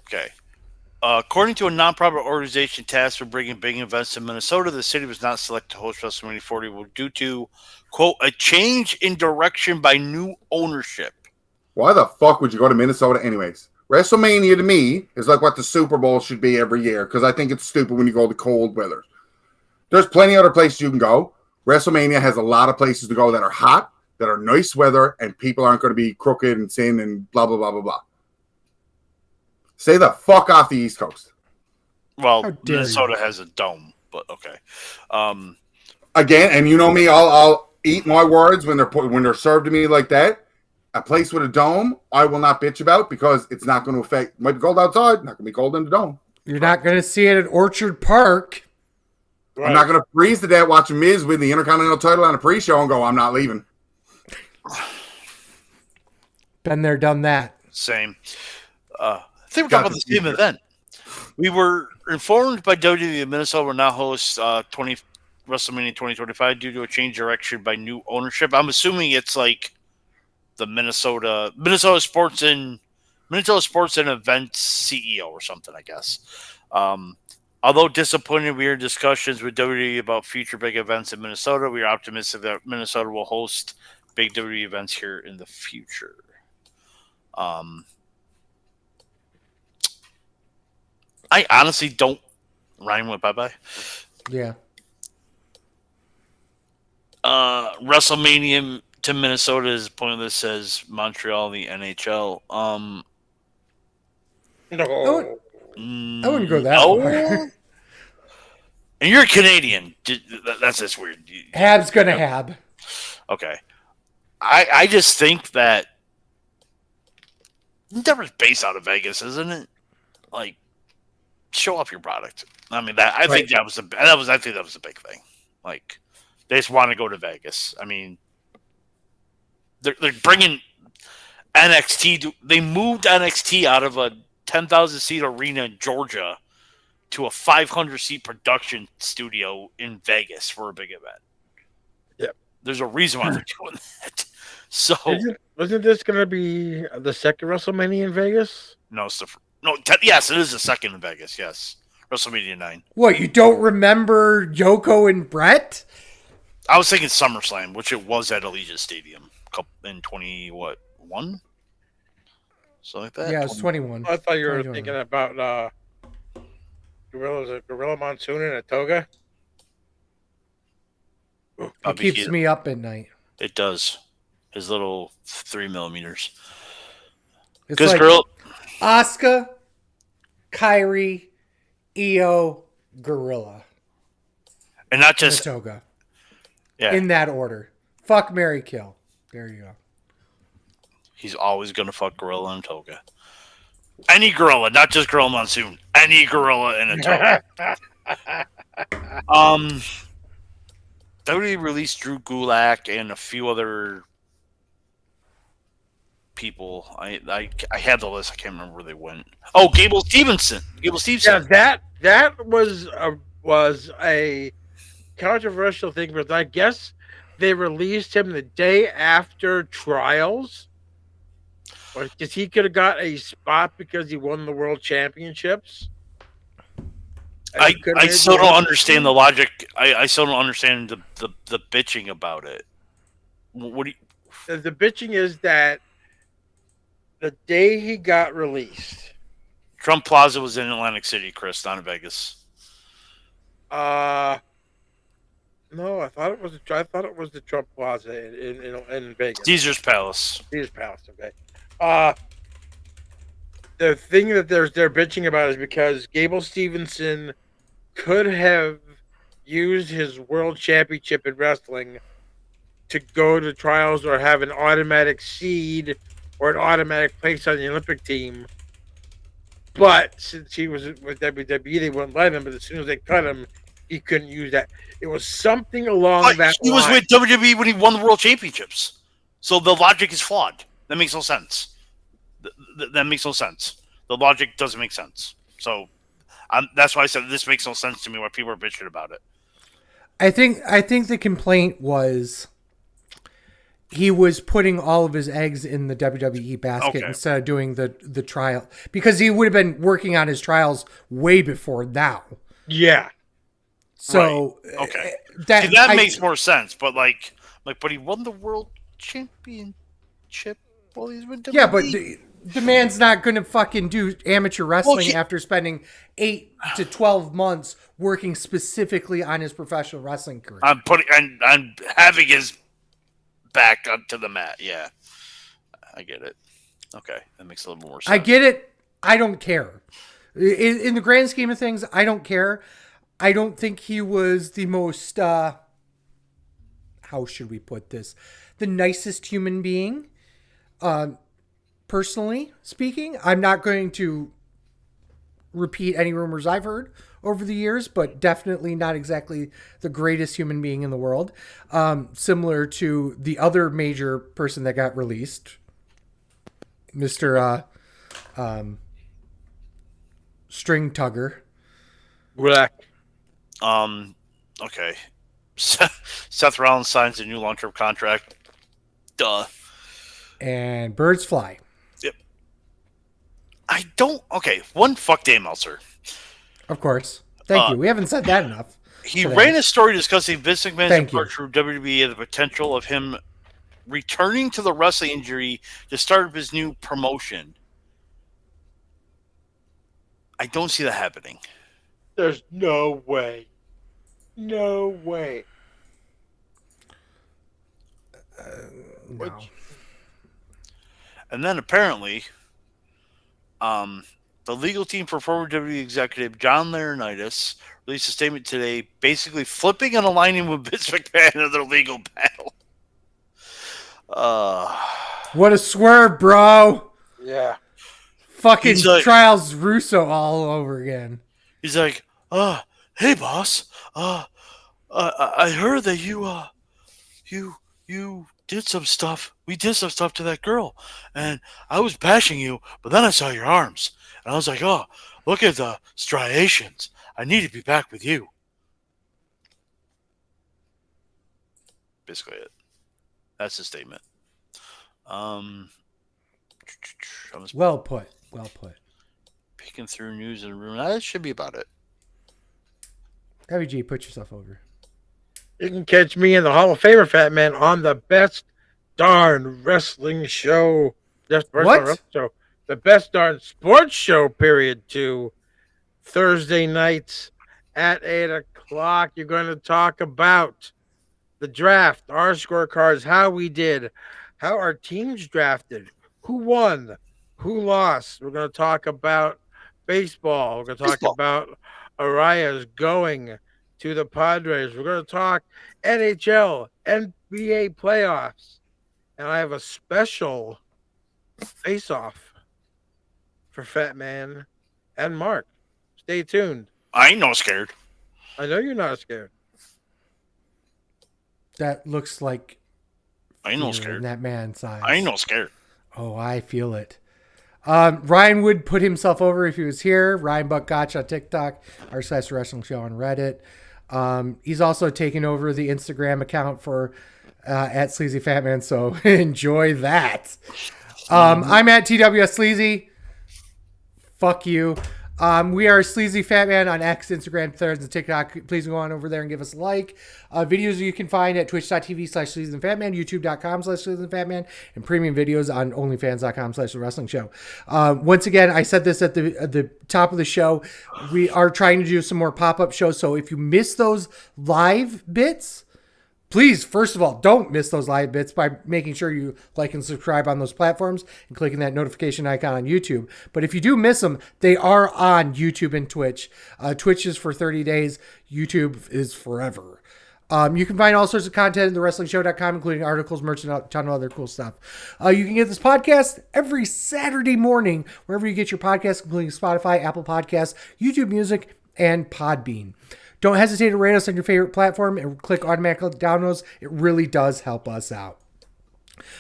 Okay. According to a nonprofit organization tasked with bringing big events to Minnesota, the city was not selected to host WrestleMania 40 due to, quote, a change in direction by new ownership. Why the fuck would you go to Minnesota anyways? WrestleMania to me is like what the Super Bowl should be every year, because I think it's stupid when you go to cold weather. There's plenty of other places you can go. WrestleMania has a lot of places to go that are hot, that are nice weather, and people aren't going to be crooked and sin and blah, blah, blah, blah, blah. Stay the fuck off the East Coast. Well, Minnesota has a dome, but okay. Again, and you know me, I'll eat my words when they're served to me like that. A place with a dome, I will not bitch about because it's not going to affect. Might be cold outside, not going to be cold in the dome. You're not going to see it at Orchard Park. Right. I'm not going to freeze to death watching Miz win the Intercontinental title on a pre-show and go, I'm not leaving. Been there, done that. Same. I think we're talking about the same event. We were informed by WWE Minnesota will now host WrestleMania 2025 due to a change of direction by new ownership. I'm assuming it's like the Minnesota Sports and Events CEO or something, I guess. Although disappointed, we are in discussions with WWE about future big events in Minnesota. We are optimistic that Minnesota will host big WWE events here in the future. I honestly don't rhyme with bye-bye. Yeah. WrestleMania to Minnesota is pointless, says Montreal, the NHL. No. I wouldn't go that far. And you're a Canadian. That's just weird. Hab's gonna hab. Okay. I just think that Endeavor's based out of Vegas, isn't it? Like, show off your product. I mean, I think that was a big thing. Like, they just want to go to Vegas. I mean, they're bringing NXT. They moved NXT out of a 10,000 seat arena in Georgia to a 500 seat production studio in Vegas for a big event. Yep. There's a reason why they're doing that. So wasn't this going to be the second WrestleMania in Vegas? No, yes, it is the second in Vegas. Yes, WrestleMania 9. What, you don't remember Yoko and Brett? I was thinking SummerSlam, which it was at Allegiant Stadium in 1? Something like that. Yeah, it was 21. I thought you were thinking about Gorilla Monsoon in a toga. It keeps me up at night. It does. His little 3mm. It's like girl Asuka, Kyrie, Io, Gorilla. And not just toga. Yeah. In that order. Fuck, marry, kill. There you go. He's always gonna fuck Gorilla and toga. Any gorilla, not just Gorilla Monsoon. Any gorilla in a toga. WWE released Drew Gulak and a few other people. I had the list. I can't remember where they went. Oh, Gable Stevenson. Yeah, that was a controversial thing, but I guess they released him the day after trials, because he could have got a spot because he won the world championships. I still don't understand the logic. I still don't understand the bitching about it. What do you... The bitching is that the day he got released, Trump Plaza was in Atlantic City, Chris, not in Vegas. No, I thought it was the Trump Plaza in Vegas. Caesar's Palace. Okay. The thing that they're bitching about is because Gable Stevenson could have used his world championship in wrestling to go to trials or have an automatic seed or an automatic place on the Olympic team. But since he was with WWE, they wouldn't let him. But as soon as they cut him, he couldn't use that. It was something along that line. He was with WWE when he won the World Championships. So the logic is flawed. That makes no sense. That makes no sense. The logic doesn't make sense. So that's why I said this makes no sense to me why people are bitching about it. I think the complaint was he was putting all of his eggs in the WWE basket instead of doing the trial, because he would have been working on his trials way before now. Yeah. So right. That makes more sense. But but he won the world championship while he's with WWE. Yeah, but the man's not going to fucking do amateur wrestling after spending 8 to 12 months working specifically on his professional wrestling career. I'm having his back onto the mat. Yeah, I get it. Okay, that makes a little more sense. I get it. I don't care. In the grand scheme of things, I don't care. I don't think he was the most, how should we put this? The nicest human being. Personally speaking, I'm not going to repeat any rumors I've heard over the years, but definitely not exactly the greatest human being in the world. Similar to the other major person that got released, Mr. String Tugger. Black. Okay. Seth Rollins signs a new long-term contract. Duh. And birds fly. Yep. One fuck Dave Meltzer. Of course. Thank you. We haven't said that enough. He ran a story discussing Vince McMahon's departure from WWE and the potential of him returning to the wrestling injury to start his new promotion. I don't see that happening. There's no way. No way. No. And then apparently, The legal team for former WWE executive John Laurinaitis released a statement today, basically flipping and aligning with Vince McMahon in their legal battle. What a swerve, bro! Yeah. Fucking like, Trials Russo all over again. He's like, hey boss, I heard that you did some stuff. We did some stuff to that girl, and I was bashing you, but then I saw your arms, and I was like, oh, look at the striations. I need to be back with you. Basically it. That's the statement. Well put. Well put. Picking through news and rumors. That should be about it. Heavy G, put yourself over. You can catch me in the Hall of Famer, Fat Man, on the best darn wrestling show. What? Show. The best darn sports show, period, 2. Thursday nights at 8 o'clock. You're going to talk about the draft, our scorecards, how we did, how our teams drafted, who won, who lost. We're going to talk about baseball. We're going to talk about Arias going to the Padres. We're going to talk NHL, NBA playoffs. And I have a special face-off for Fat Man and Mark. Stay tuned. I ain't no scared. I know you're not scared. That looks like I ain't no fear in scared. that man's eyes. I ain't no scared. Oh, I feel it. Ryan would put himself over if he was here. Ryan Buck Gotch on TikTok, r/wrestling show on Reddit. He's also taking over the Instagram account for at SleazyFatman, so enjoy that. I'm at TWS Sleazy. Fuck you. We are SleazyFatman on X, Instagram, Threads, and TikTok. Please go on over there and give us a like. Videos you can find at twitch.tv/SleazyFatman, youtube.com/SleazyFatman, and premium videos on onlyfans.com/wrestling show. Once again, I said this at the top of the show. We are trying to do some more pop-up shows, so if you miss those live bits, please, first of all, don't miss those live bits by making sure you like and subscribe on those platforms and clicking that notification icon on YouTube. But if you do miss them, they are on YouTube and Twitch. Twitch is for 30 days. YouTube is forever. You can find all sorts of content at thewrestlingshow.com, including articles, merch, and a ton of other cool stuff. You can get this podcast every Saturday morning, wherever you get your podcasts, including Spotify, Apple Podcasts, YouTube Music, and Podbean. Don't hesitate to rate us on your favorite platform and click automatic downloads. It really does help us out.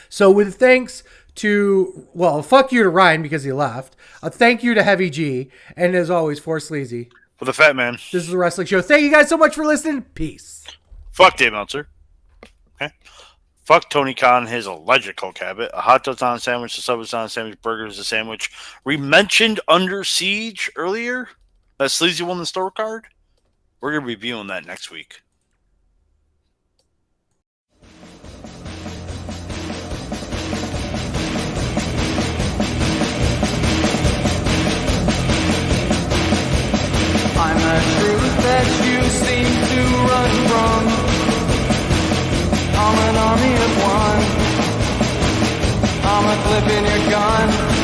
So with thanks to, well, fuck you to Ryan because he left. A thank you to Heavy G. And as always, for Sleazy. For the Fat Man. This is The Wrestling Show. Thank you guys so much for listening. Peace. Fuck Dave Meltzer. Okay. Fuck Tony Khan, his alleged coke habit. A hot dog's on a sandwich, a sub is on a sandwich, burger is a sandwich. We mentioned Under Siege earlier. That Sleazy won the store card. We're going to be reviewing that next week. I'm a truth that you seem to run from. I'm an army of one. I'm a clip in your gun.